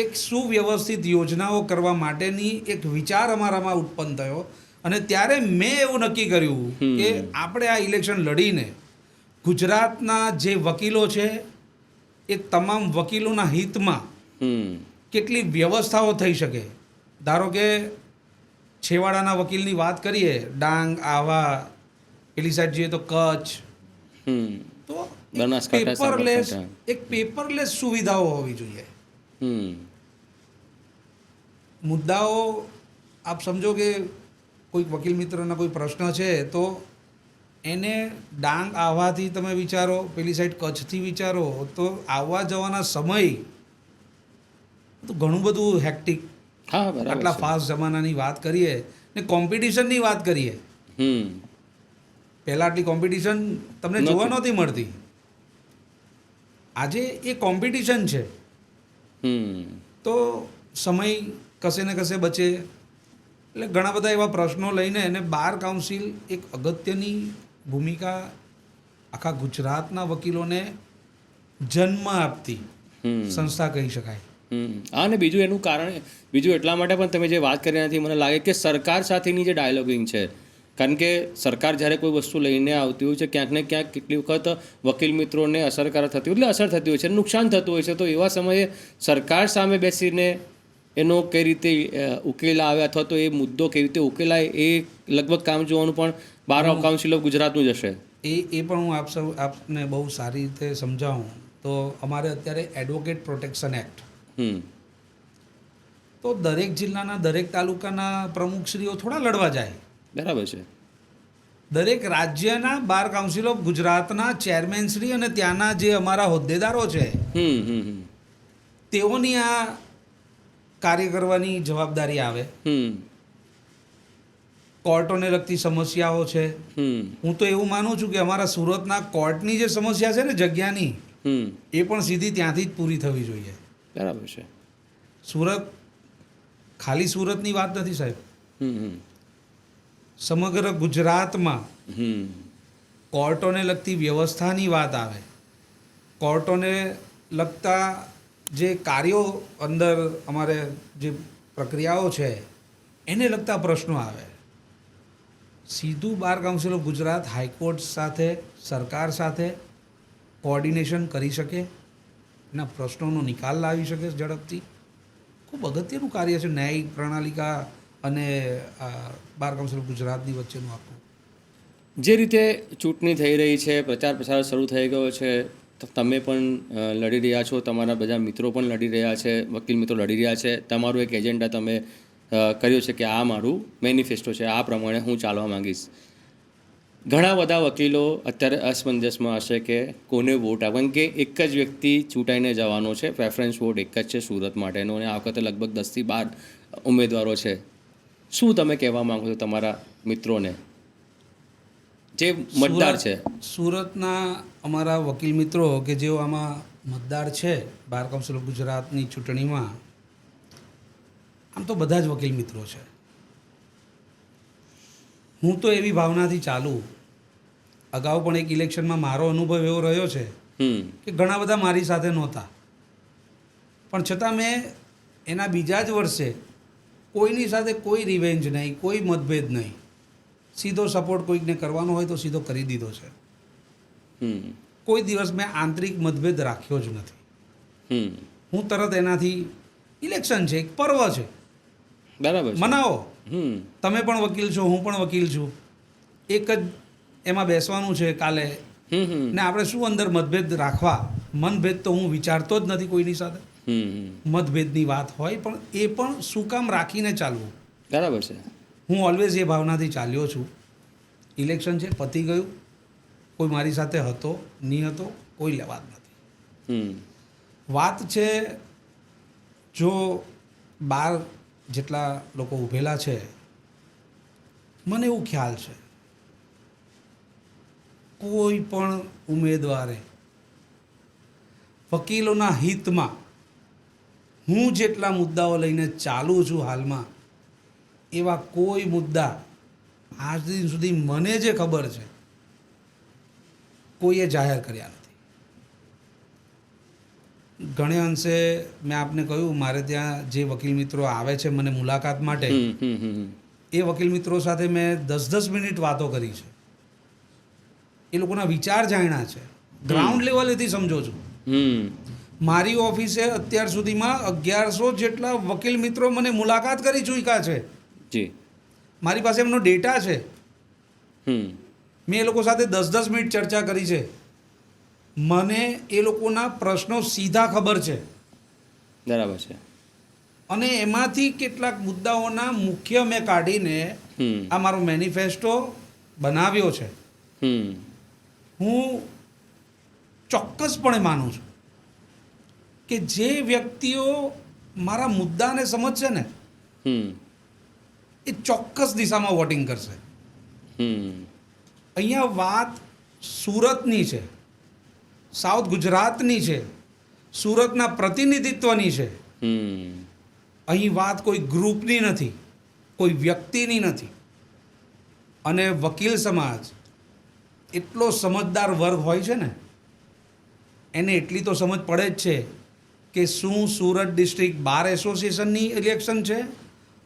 એક સુવ્યવસ્થિત યોજનાઓ કરવા માટેની એક વિચાર અમારામાં ઉત્પન્ન થયો અને ત્યારે મેં એવું નક્કી કર્યું કે આપણે આ ઇલેક્શન લડીને ગુજરાતના જે વકીલો છે એ તમામ વકીલોના હિતમાં કેટલી વ્યવસ્થાઓ થઈ શકે. ધારો કે છેવાડાના વકીલની વાત કરીએ, ડાંગ, આવા, પેલી સાઈડ જોઈએ તો કચ્છ, તો એક પેપરલેસ સુવિધાઓ હોવી જોઈએ. મુદ્દાઓ આપ સમજો કે કોઈ વકીલ મિત્રના કોઈ પ્રશ્ન છે તો એને ડાંગ આવવાથી તમે વિચારો, પેલી સાઈડ કચ્છથી વિચારો, તો આવવા જવાના સમય તો ઘણું બધું હેક્ટિક. આટલા ફાસ્ટ જમાનાની વાત કરીએ ને કોમ્પિટિશનની વાત કરીએ, પહેલાં આટલી કોમ્પિટિશન તમને જોવા નહોતી મળતી. આજે એ કોમ્પિટિશન છે તો સમય કશે ને કશે બચે. એટલે ઘણા બધા એવા પ્રશ્નો લઈને એને બાર કાઉન્સિલ એક અગત્યની ભૂમિકા આખા ગુજરાતના વકીલોને જન્મ આપતી સંસ્થા કહી શકાય. હા, અને બીજું એનું કારણ, બીજું એટલા માટે પણ તમે જે વાત કરી નથી, મને લાગે કે સરકાર સાથેની જે ડાયલોગિંગ છે, કારણ કે સરકાર જ્યારે કોઈ વસ્તુ લઈને આવતી હોય છે, ક્યાંક ને ક્યાંક કેટલી વખત વકીલ મિત્રોને અસરકારક થતી હોય, એટલે અસર થતી હોય છે, નુકસાન થતું હોય છે. તો એવા સમયે સરકાર સામે બેસીને એનો કઈ રીતે ઉકેલ આવે અથવા તો એ મુદ્દો કેવી રીતે ઉકેલાય, એ લગભગ કામ જોવાનું પણ બાર કાઉન્સિલ ઓફ ગુજરાતનું જ હશે. એ પણ હું આપને બહુ સારી રીતે સમજાવું તો અમારે અત્યારે એડવોકેટ પ્રોટેક્શન એક્ટ, તો દરેક જિલ્લાના દરેક તાલુકાના પ્રમુખશ્રીઓ થોડા લડવા જાય. બરાબર છે. દરેક રાજ્યના બાર કાઉન્સિલ ઓફ ગુજરાતના ચેરમેનશ્રી અને ત્યાંના જે અમારા હોદ્દેદારો છે તેઓની આ કાર્ય કરવાની જવાબદારી આવે. કોર્ટોને લગતી સમસ્યાઓ છે, હું તો એવું માનું છું કે અમારા સુરતના કોર્ટની જે સમસ્યા છે ને જગ્યાની, એ પણ સીધી ત્યાંથી જ પૂરી થવી જોઈએ. બરાબર છે. સુરત ખાલી સુરતની વાત નથી સાહેબ, સમગ્ર ગુજરાતમાં કોર્ટોને લગતી વ્યવસ્થાની વાત આવે, કોર્ટોને લગતા જે કાર્યો અંદર અમારે જે પ્રક્રિયાઓ છે એને લગતા પ્રશ્નો આવે, સીધું bar council of Gujarat high court સાથે, સરકાર સાથે કોઓર્ડિનેશન કરી શકે, એના પ્રશ્નોનો નિકાલ લાવી શકે ઝડપથી. ખૂબ અગત્યનું કાર્ય છે ન્યાયિક પ્રણાલિકા અને બાર કાઉન્સિલ ઓફ ગુજરાતની વચ્ચેનું આપણું. જે રીતે ચૂંટણી થઈ રહી છે, પ્રચાર પ્રસાર શરૂ થઈ ગયો છે, તમે પણ લડી રહ્યા છો, તમારા બધા મિત્રો પણ લડી રહ્યા છે, વકીલ મિત્રો લડી રહ્યા છે, તમારું એક એજન્ડા તમે કર્યો છે કે આ મારું મેનિફેસ્ટો છે, આ પ્રમાણે હું ચાલવા માંગીશ. ઘણા બધા વકીલો અત્યારે અસમંજસમાં હશે કે કોને વોટ આપે, કારણ કે એક જ વ્યક્તિ ચૂંટાઈને જવાનો છે, પ્રેફરન્સ વોટ એક જ છે સુરત માટેનો, અને આ વખતે લગભગ 10 થી 12 ઉમેદવારો છે. શું તમે કહેવા માંગો છો તમારા મિત્રોને જે મતદાર છે? સુરતના અમારા વકીલ મિત્રો કે જેઓ આમાં મતદાર છે બાર કાઉન્સિલ ઓફ ગુજરાતની ચૂંટણીમાં, આમ તો બધા જ વકીલ મિત્રો છે. હું તો એવી ભાવનાથી ચાલું, અગાઉ પણ એક ઇલેક્શનમાં મારો અનુભવ એવો રહ્યો છે કે ઘણા બધા મારી સાથે નહોતા, પણ છતાં મેં એના બીજા જ વર્ષે કોઈની સાથે કોઈ રિવેન્જ નહીં, કોઈ મતભેદ નહીં, સીધો સપોર્ટ કોઈકને કરવાનો હોય તો સીધો કરી દીધો છે. કોઈ દિવસ મેં આંતરિક મતભેદ રાખ્યો જ નથી. હું તરત એનાથી, ઇલેક્શન છે, એક પર્વ છે, બરાબર, મનાવો. તમે પણ વકીલ છો, હું પણ વકીલ છું, એક જ એમાં બેસવાનું છે કાલે, ને આપણે શું અંદર મતભેદ રાખવા? મનભેદ તો હું વિચારતો જ નથી કોઈની સાથે. મતભેદની વાત હોય પણ એ પણ શું કામ રાખીને ચાલવું. બરાબર છે. હું ઓલવેઝ એ ભાવનાથી ચાલ્યો છું. ઇલેક્શન છે, પતી ગયું, કોઈ મારી સાથે હતો નહીં હતો કોઈ લેવા જ નથી. વાત છે જો 12 જેટલા લોકો ઊભેલા છે, મને એવું ખ્યાલ છે કોઈ પણ ઉમેદવારે વકીલોના હિતમાં હું જેટલા મુદ્દાઓ લઈને ચાલું છું હાલમાં, એવા કોઈ મુદ્દા આજ દિન સુધી મને જે ખબર છે કોઈએ જાહેર કર્યા નથી. ઘણે અંશે મેં આપને કહ્યું, મારે ત્યાં જે વકીલ મિત્રો આવે છે મને મુલાકાત માટે, એ વકીલ મિત્રો સાથે મેં 10-10 મિનિટ વાતો કરી છે. એ લોકોના વિચાર જાણ્યા છે, ગ્રાઉન્ડ લેવલેથી સમજો છું. મારી ઓફિસે અત્યાર સુધીમાં 1100 જેટલા વકીલ મિત્રો મને મુલાકાત કરી ચૂક્યા છે. જી. મારી પાસે એમનો ડેટા છે. મેં એ લોકો સાથે 10-10 મિનિટ ચર્ચા કરી છે. મને એ લોકોના પ્રશ્નો સીધા ખબર છે. બરાબર છે. અને એમાંથી કેટલાક મુદ્દાઓના મુખ્ય મેં કાઢીને આ મારો મેનિફેસ્ટો બનાવ્યો છે. હું ચોક્કસપણે માનું છું કે જે વ્યક્તિઓ મારા મુદ્દાને સમજશે ને એ ચોક્કસ દિશામાં વોટિંગ કરશે. અહીંયા વાત સુરતની છે, સાઉથ ગુજરાતની છે, સુરતના પ્રતિનિધિત્વની છે. અહીં વાત કોઈ ગ્રુપની નથી, કોઈ વ્યક્તિની નથી. અને વકીલ સમાજ એટલો સમજદાર વર્ગ હોય છે ને, એને એટલી તો સમજ પડે જ છે કે શું સુરત ડિસ્ટ્રિક્ટ બાર એસોસિએશનની ઇલેક્શન છે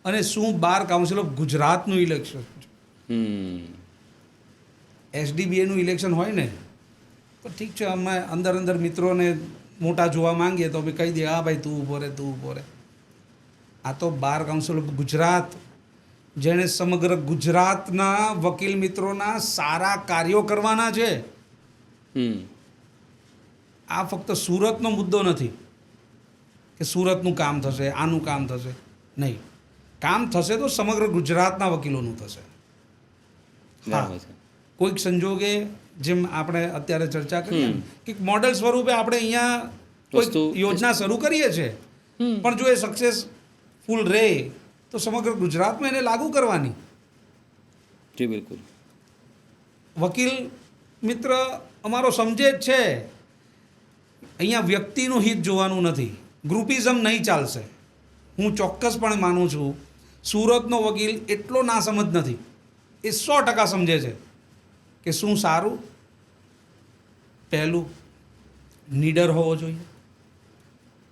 અને શું બાર કાઉન્સિલ ઓફ ગુજરાતનું ઇલેક્શન છે. એસડીબીએનું ઇલેક્શન હોય ને તો ઠીક છે, અમે અંદર અંદર મિત્રોને મોટા જોવા માંગીએ તો અમે કહી દઈએ હા ભાઈ તું ઊભો રહે, તું ઊભો રહે. આ તો બાર કાઉન્સિલ ઓફ ગુજરાત, જેણે સમગ્ર ગુજરાતના વકીલ મિત્રોના સારા કાર્યો કરવાના છે. આ ફક્ત સુરતનો મુદ્દો નથી કે સુરતનું કામ થશે, આનું કામ થશે. નહીં, કામ થશે તો સમગ્ર ગુજરાતના વકીલોનું થશે. હા, કોઈક સંજોગે જેમ આપણે અત્યારે ચર્ચા કરીએ કે મોડેલ સ્વરૂપે આપણે અહીંયા કોઈ યોજના શરૂ કરીએ છીએ, પણ જો એ સક્સેસફુલ રહે તો સમગ્ર ગુજરાતમાં એને લાગુ કરવાની. જી બિલકુલ. વકીલ મિત્ર અમારો સમજે જ છે અહીંયા વ્યક્તિનું હિત જોવાનું નથી, ગ્રુપિઝમ નહીં ચાલશે. હું ચોક્કસપણે માનું છું સુરતનો વકીલ એટલો નાસમજ નથી, એ 100% સમજે છે કે શું સારું. પહેલું, નીડર હોવો જોઈએ,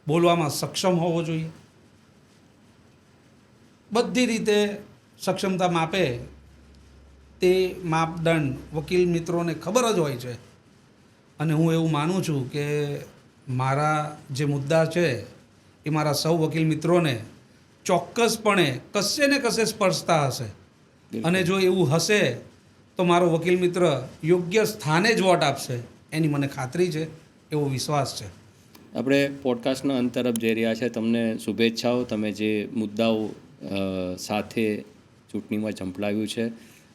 બોલવામાં સક્ષમ હોવો જોઈએ, બધી રીતે સક્ષમતા માપે તે માપદંડ વકીલ મિત્રોને ખબર જ હોય છે. અને હું એવું માનું છું કે મારા જે મુદ્દા છે એ મારા સૌ વકીલ મિત્રોને ચોક્કસપણે કશે ને કશે સ્પર્શતા હશે. અને જો એવું હશે તો મારો વકીલ મિત્ર યોગ્ય સ્થાને જ વોટ આપશે, એની મને ખાતરી છે, એવો વિશ્વાસ છે. આપણે પોડકાસ્ટના અંત તરફ જઈ રહ્યા છે. તમને શુભેચ્છાઓ. તમે જે મુદ્દાઓ સાથે ચૂંટણીમાં ઝંપલાવ્યું છે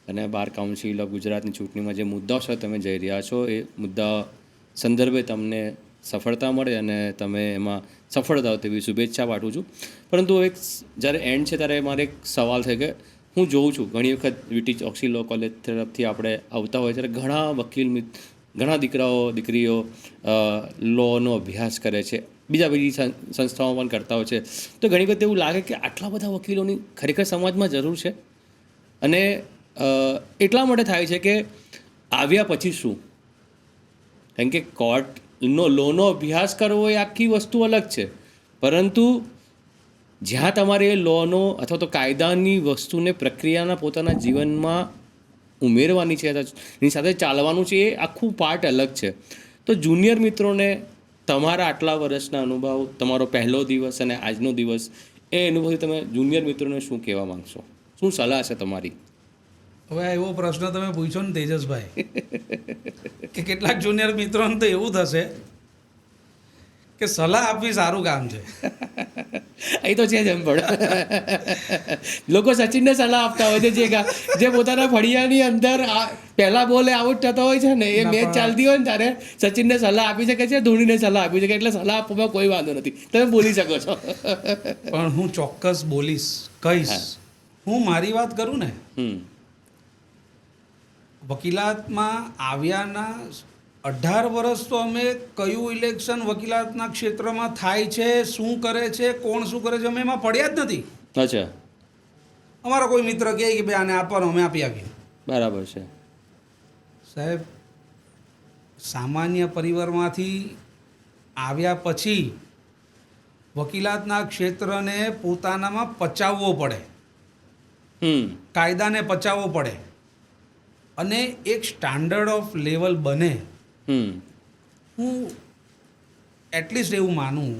અને બાર કાઉન્સિલ ઓફ ગુજરાતની ચૂંટણીમાં જે મુદ્દાઓ છે તમે જઈ રહ્યા છો, એ મુદ્દા સંદર્ભે તમને સફળતા મળે અને તમે એમાં સફળ થાવ તેવી શુભેચ્છા પાઠવું છું. પરંતુ એક જ્યારે એન્ડ છે ત્યારે મારે એક સવાલ છે કે હું જોઉં છું ઘણી વખત વીટી ચોકસી લો કોલેજ તરફથી આપણે આવતા હોય ત્યારે ઘણા દીકરાઓ દીકરીઓ લોનો અભ્યાસ કરે છે, બીજી સંસ્થાઓ પણ કરતા હોય છે. તો ઘણી વખત એવું લાગે કે આટલા બધા વકીલોની ખરેખર સમાજમાં જરૂર છે. અને એટલા માટે થાય છે કે આવ્યા પછી શું, કારણ કે લોનો અભ્યાસ કરવો એ આખી વસ્તુ અલગ છે, પરંતુ જ્યાં તમારે એ લોનો અથવા તો કાયદાની વસ્તુને પ્રક્રિયાના પોતાના જીવનમાં ઉમેરવાની છે, એની સાથે ચાલવાનું છે, એ આખું પાર્ટ અલગ છે. તો જુનિયર મિત્રોને તમારા આટલા વર્ષના અનુભવ, તમારો પહેલો દિવસ અને આજનો દિવસ, એ અનુભવથી તમે જુનિયર મિત્રોને શું કહેવા માંગશો? શું સલાહ છે તમારી? હવે આ એવો પ્રશ્ન તમે પૂછો ને તેજસભાઈ કે કેટલાક જુનિયર મિત્રોને તો એવું થશે કે સલાહ આપવી સારું કામ છે. એ તો છે જ એમ, પણ લોકો સચિનને સલાહ આપતા હોય છે જે પોતાના ફળિયાની અંદર પહેલા બોલે આઉટ થતો હોય છે ને, એ મેચ ચાલતી હોય ને ત્યારે સચિનને સલાહ આપી શકે છે, ધોનીને સલાહ આપી શકે, એટલે સલાહ આપવામાં કોઈ વાંધો નથી, તમે બોલી શકો છો. પણ હું ચોક્કસ બોલીશ, કહીશ. હું મારી વાત કરું ને, વકીલાતમાં આવ્યાના 18 વર્ષ તો અમે કયું ઇલેક્શન વકીલાતના ક્ષેત્રમાં થાય છે, શું કરે છે, કોણ શું કરે છે, અમે એમાં પડ્યા જ નથી. અચ્છા. અમારો કોઈ મિત્ર કહે કે ભાઈ આને આપવાનો, અમે આપી આવીએ. બરાબર છે. સાહેબ, સામાન્ય પરિવારમાંથી આવ્યા પછી વકીલાતના ક્ષેત્રને પોતાનામાં પચાવવો પડે. કાયદાને પચાવવો પડે અને એક સ્ટાન્ડર્ડ ઓફ લેવલ બને. હું એટલીસ્ટ એવું માનું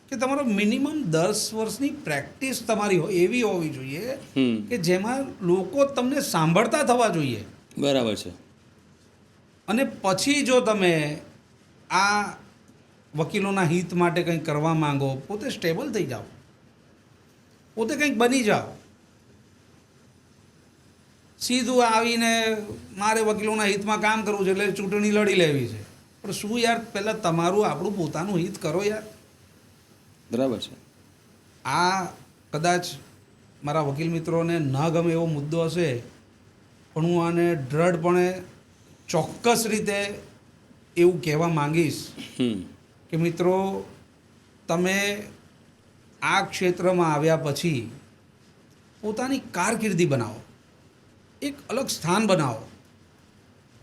કે તમારો મિનિમમ 10 વર્ષની પ્રેક્ટિસ તમારી એવી હોવી જોઈએ કે જેમાં લોકો તમને સાંભળતા થવા જોઈએ. બરાબર છે. અને પછી જો તમે આ વકીલોના હિત માટે કંઈક કરવા માંગો, પોતે સ્ટેબલ થઈ જાઓ, પોતે કંઈક બની જાઓ. સીધું આવીને મારે વકીલોના હિતમાં કામ કરવું છે એટલે ચૂંટણી લડી લેવી છે, પણ શું યાર, પહેલાં તમારું આપણું પોતાનું હિત કરો યાર. બરાબર છે. આ કદાચ મારા વકીલ મિત્રોને ન ગમે એવો મુદ્દો હશે, પણ હું આને દ્રઢપણે ચોક્કસ રીતે એવું કહેવા માંગીશ કે મિત્રો, તમે આ ક્ષેત્રમાં આવ્યા પછી પોતાની કારકિર્દી બનાવો, એક અલગ સ્થાન બનાવો.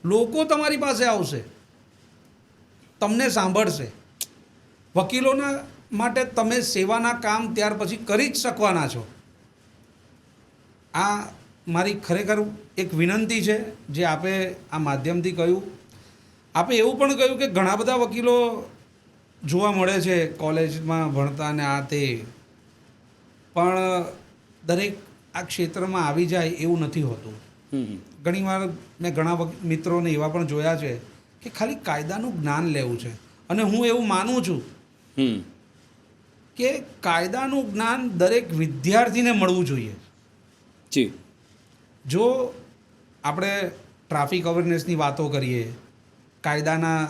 લોકો તમારી પાસે આવશે, તમને સાંભળશે. વકીલોના માટે તમે સેવાના કામ ત્યાર પછી કરી જ શકવાના છો. આ મારી ખરેખર એક વિનંતી છે જે આપે આ માધ્યમથી કહ્યું. આપે એવું પણ કહ્યું કે ઘણા બધા વકીલો જોવા મળે છે કોલેજમાં ભણતા ને આ તે, પણ દરેક આ ક્ષેત્રમાં આવી જાય એવું નથી હોતું. ઘણીવાર મેં ઘણા મિત્રોને એવા પણ જોયા છે કે ખાલી કાયદાનું જ્ઞાન લેવું છે. અને હું એવું માનું છું કે કાયદાનું જ્ઞાન દરેક વિદ્યાર્થીને મળવું જોઈએ. જી. જો આપણે ટ્રાફિક અવેરનેસની વાતો કરીએ, કાયદાના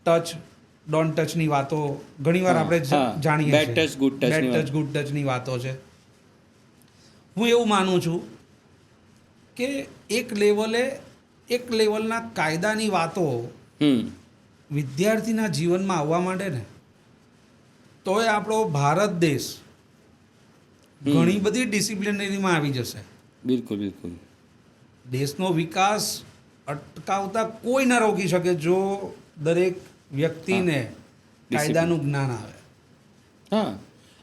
ટચ ડોન્ટ ટચની વાતો ઘણીવાર આપણે જાણીએ છીએ, બેડ ટચ ગુડ ટચની વાતો છે. હું એવું માનું છું કે એક લેવલના કાયદાની વાતો વિદ્યાર્થીના જીવનમાં આવવા માંડે ને, તોય આપણો ભારત દેશ ઘણી બધી ડિસિપ્લિનરીમાં આવી જશે. બિલકુલ બિલકુલ. દેશનો વિકાસ અટકાવતા કોઈ ના રોકી શકે જો દરેક વ્યક્તિને કાયદાનું જ્ઞાન આવે. હા,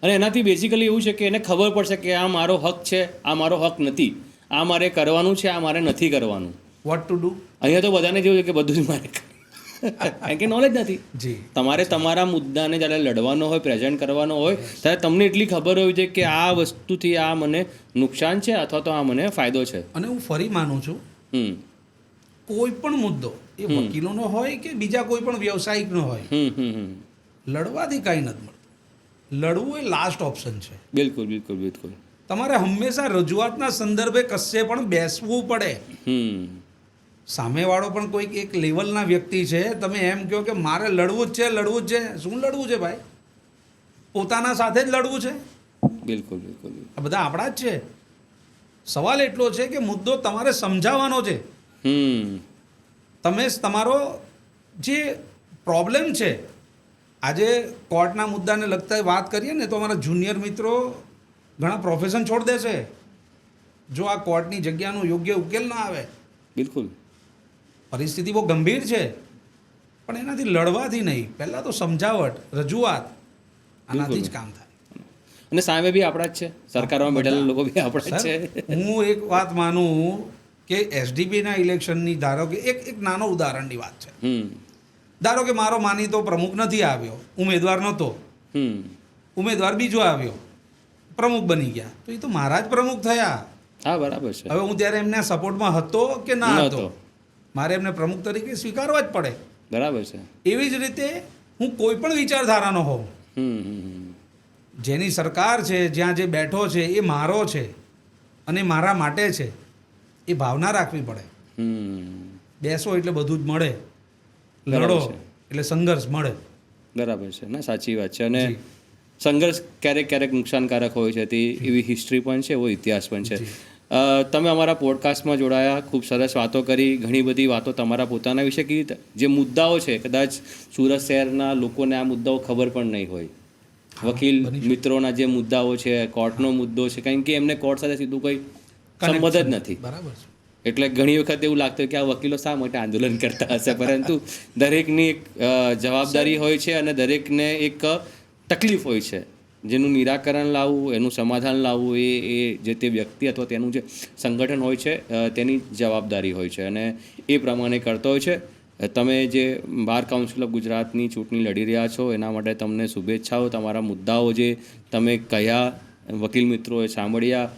અને એનાથી બેઝિકલી એવું છે કે એને ખબર પડશે કે આ મારો હક છે, આ મારો હક નથી, આ મારે કરવાનું છે, આ મારે નથી કરવાનું. Vote to do. અહીંયા તો બધાને જેવું છે કે બધું જ મારે કારણ કે નોલેજ નથી. જી. તમારે તમારા મુદ્દાને જ્યારે લડવાનો હોય, પ્રેઝન્ટ કરવાનો હોય, ત્યારે તમને એટલી ખબર હોવી જોઈએ કે આ વસ્તુથી આ મને નુકસાન છે અથવા તો આ મને ફાયદો છે. અને હું ફરી માનું છું, કોઈ પણ મુદ્દો એ વકીલોનો હોય કે બીજા કોઈ પણ વ્યવસાયિકનો હોય, લડવાથી કાંઈ નથી મળતું. લડવું એ લાસ્ટ ઓપ્શન છે. બિલકુલ બિલકુલ બિલકુલ. તમારે હંમેશા રજૂઆતના સંદર્ભે કશે પણ બેસવું પડે. સામેવાળો પણ કોઈક એક લેવલના વ્યક્તિ છે, તમે એમ કહો કે મારે લડવું જ છે, લડવું જ છે. શું લડવું છે ભાઈ? પોતાના સાથે જ લડવું છે. બિલકુલ બિલકુલ. આ બધા આપણા જ છે. સવાલ એટલો છે કે મુદ્દો તમારે સમજાવવાનો છે. તમે તમારો જે પ્રોબ્લેમ છે, આજે કોર્ટના મુદ્દાને લગતા વાત કરીએ ને તો અમારા જુનિયર મિત્રો ઘણા પ્રોફેશન છોડી દેશે જો આ કોર્ટની જગ્યાનો યોગ્ય ઉકેલ ના આવે. બિલકુલ. પરિસ્થિતિ બહુ ગંભીર છે, પણ એનાથી લડવાથી નહીં, પહેલાં તો સમજાવટ, રજૂઆત, આનાથી જ કામ થાય. અને સામે બી આપણા જ છે, સરકારમાં બેઠેલા લોકો બી આપણા જ છે. હું એક વાત માનું કે એસડીપીના ઇલેક્શનની, ધારો કે એક નાનો ઉદાહરણની વાત છે. ધારો કે મારો માનીતો પ્રમુખ નથી આવ્યો, ઉમેદવાર નહોતો, ઉમેદવાર બીજો આવ્યો, પ્રમુખ બની ગયા, તો એ તો મારા જ પ્રમુખ થયા. હા, બરાબર છે. હવે હું ત્યારે એમના સપોર્ટમાં હતો કે ના હતો, મારે એમને પ્રમુખ તરીકે સ્વીકારવા જ પડે. બરાબર છે. એવી જ રીતે હું કોઈ પણ વિચારધારાનો હોઉં, જેની સરકાર છે, જ્યાં જે બેઠો છે એ મારો છે અને મારા માટે છે, એ ભાવના રાખવી પડે. બેસો એટલે બધું જ મળે, લડો એટલે સંઘર્ષ મળે. બરાબર છે. ના, સાચી વાત છે. અને સંઘર્ષ ક્યારેક ક્યારેક નુકસાનકારક હોય છે, તે એવી હિસ્ટ્રી પણ છે, એવો ઇતિહાસ પણ છે. તમે અમારા પોડકાસ્ટમાં જોડાયા, ખૂબ સરસ વાતો કરી, ઘણી બધી વાતો તમારા પોતાના વિશે કીધી. જે મુદ્દાઓ છે, કદાચ સુરત શહેરના લોકોને આ મુદ્દાઓ ખબર પણ નહીં હોય. વકીલ મિત્રોના જે મુદ્દાઓ છે, કોર્ટનો મુદ્દો છે, કારણ કે એમને કોર્ટ સાથે સીધું કંઈ સંબંધ જ નથી. બરાબર છે. એટલે ઘણી વખત એવું લાગતું કે આ વકીલો શા માટે આંદોલન કરતા હશે, પરંતુ દરેકની એક જવાબદારી હોય છે અને દરેકને એક તકલીફ હોય છે. જેનું નિરાકરણ લાવવું, એનું સમાધાન લાવવું એ જે તે વ્યક્તિ અથવા તેનું જે સંગઠન હોય છે તેની જવાબદારી હોય છે અને એ પ્રમાણે કરતો હોય છે. તમે જે બાર કાઉન્સિલ ઓફ ગુજરાતની ચૂંટણી લડી રહ્યા છો એના માટે તમને શુભેચ્છાઓ. તમારા મુદ્દાઓ જે તમે કયા વકીલ મિત્રોએ સાંભળ્યા,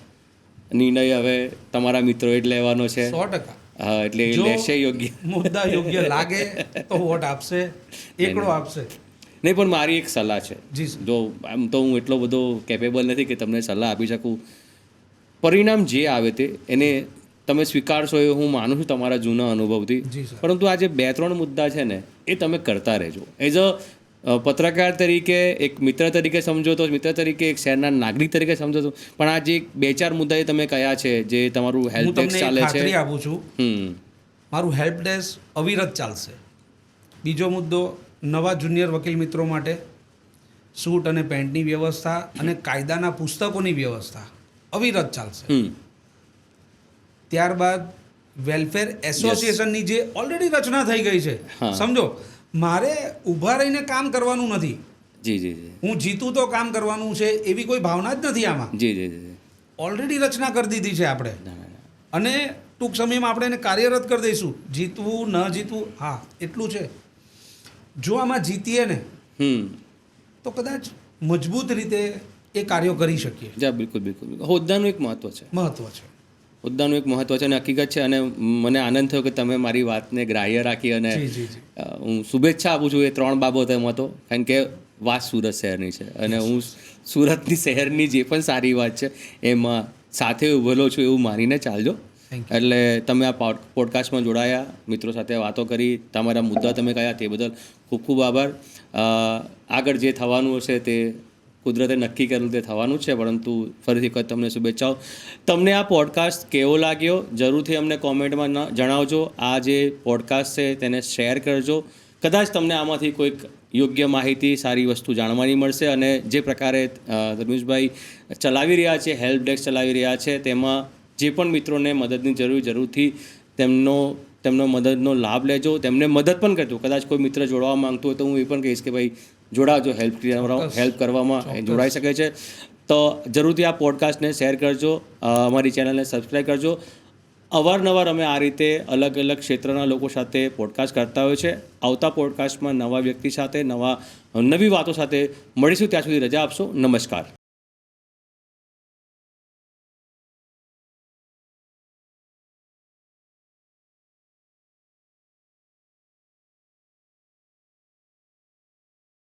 નિર્ણય હવે તમારા મિત્રોએ જ લેવાનો છે. 100%. હા, એટલે એ લેશે યોગ્ય. મુદ્દા યોગ્ય લાગે તો વોટ આપશે, એકડો આપશે. નહીં, પણ મારી એક સલાહ છે. જી સર. જો આમ તો હું એટલો બધો કેપેબલ નથી કે તમને સલાહ આપી શકું. પરિણામ જે આવે તે એને તમે સ્વીકારશો એ હું માનું છું તમારા જૂના અનુભવથી. જી સર. પરંતુ આ જે 2-3 મુદ્દા છે ને એ તમે કરતા રહેજો. એઝ અ પત્રકાર તરીકે, એક મિત્ર તરીકે સમજો તો, મિત્ર તરીકે, એક શહેરના નાગરિક તરીકે સમજો તો, પણ આ જે 2-4 મુદ્દા એ તમે કયા છે જે તમારું હું હેલ્પ ડેસ્ક તમને ચાલે છે. ખાતરી આપું છું, મારું હેલ્પ ડેસ્ક અવિરત ચાલશે. બીજો મુદ્દો, નવા જુનિયર વકીલ મિત્રો માટે સૂટ અને પેન્ટની વ્યવસ્થા અને કાયદાના પુસ્તકોની વ્યવસ્થા અવિરત ચાલશે. ત્યારબાદ વેલફેર એસોસિએશનની જે ઓલરેડી રચના થઈ ગઈ છે, હા. સમજો, મારે ઊભા રહીને કામ કરવાનું નથી. જી જી જી હું જીતું તો કામ કરવાનું છે એવી કોઈ ભાવના જ નથી આમાં. જી જી જી ઓલરેડી રચના કરી દીધી છે આપણે ના, ના, ના. અને ટૂંક સમયમાં આપણે એને કાર્યરત કરી દઈશું. જીતવું ન જીતવું, હા એટલું છે. જો આમાં જીતીએ ને તો કદાચ મજબૂત રીતે એ કાર્યો કરી શકીએ. જા બિલકુલ બિલકુલ. હોદ્દાનું એક મહત્ત્વ છે. મહત્વ છે. હોદ્દાનું એક મહત્ત્વ છે અને હકીકત છે. અને મને આનંદ થયો કે તમે મારી વાતને ગ્રાહ્ય રાખી અને જી જી જી. હું શુભેચ્છા આપું છું એ 3 બાબતોમાં તો. કારણ કે વાત સુરત શહેરની છે અને હું સુરતની શહેરની જે પણ સારી વાત છે એમાં સાથે ઉભેલો છું એવું માનીને ચાલજો. Thank એટલે તમે આ પોડકાસ્ટમાં જોડાયા, મિત્રો સાથે વાતો કરી, તમારા મુદ્દા તમે કયા તે બદલ ખૂબ ખૂબ આભાર. આગળ જે થવાનું હશે તે કુદરતે નક્કી કરેલું તે થવાનું છે, પરંતુ ફરીથી વખત તમને શુભેચ્છાઓ. તમને આ પોડકાસ્ટ કેવો લાગ્યો જરૂરથી અમને કોમેન્ટમાં જણાવજો. આ જે પોડકાસ્ટ છે તેને શેર કરજો. કદાચ તમને આમાંથી કોઈક યોગ્ય માહિતી, સારી વસ્તુ જાણવાની મળશે. અને જે પ્રકારે ધર્મેશભાઈ ચલાવી રહ્યા છે, હેલ્પ ડેસ્ક ચલાવી રહ્યા છે, તેમાં જે પણ મિત્રોને મદદની જરૂરથી તેમનો મદદનો લાભ લેજો. તેમને મદદ પણ કરજો. કદાચ કોઈ મિત્ર જોડાવા માંગતું હોય તો હું એ પણ કહીશ કે ભાઈ જોડાજો. હેલ્પ કરવામાં જોડાઈ શકે છે. તો જરૂરથી આ પોડકાસ્ટને શેર કરજો, અમારી ચેનલને સબસ્ક્રાઈબ કરજો. અવારનવાર અમે આ રીતે અલગ અલગ ક્ષેત્રના લોકો સાથે પોડકાસ્ટ કરતા હોય છે. આવતા પોડકાસ્ટમાં નવા વ્યક્તિ સાથે નવી વાતો સાથે મળીશું. ત્યાં સુધી રજા આપશો. નમસ્કાર.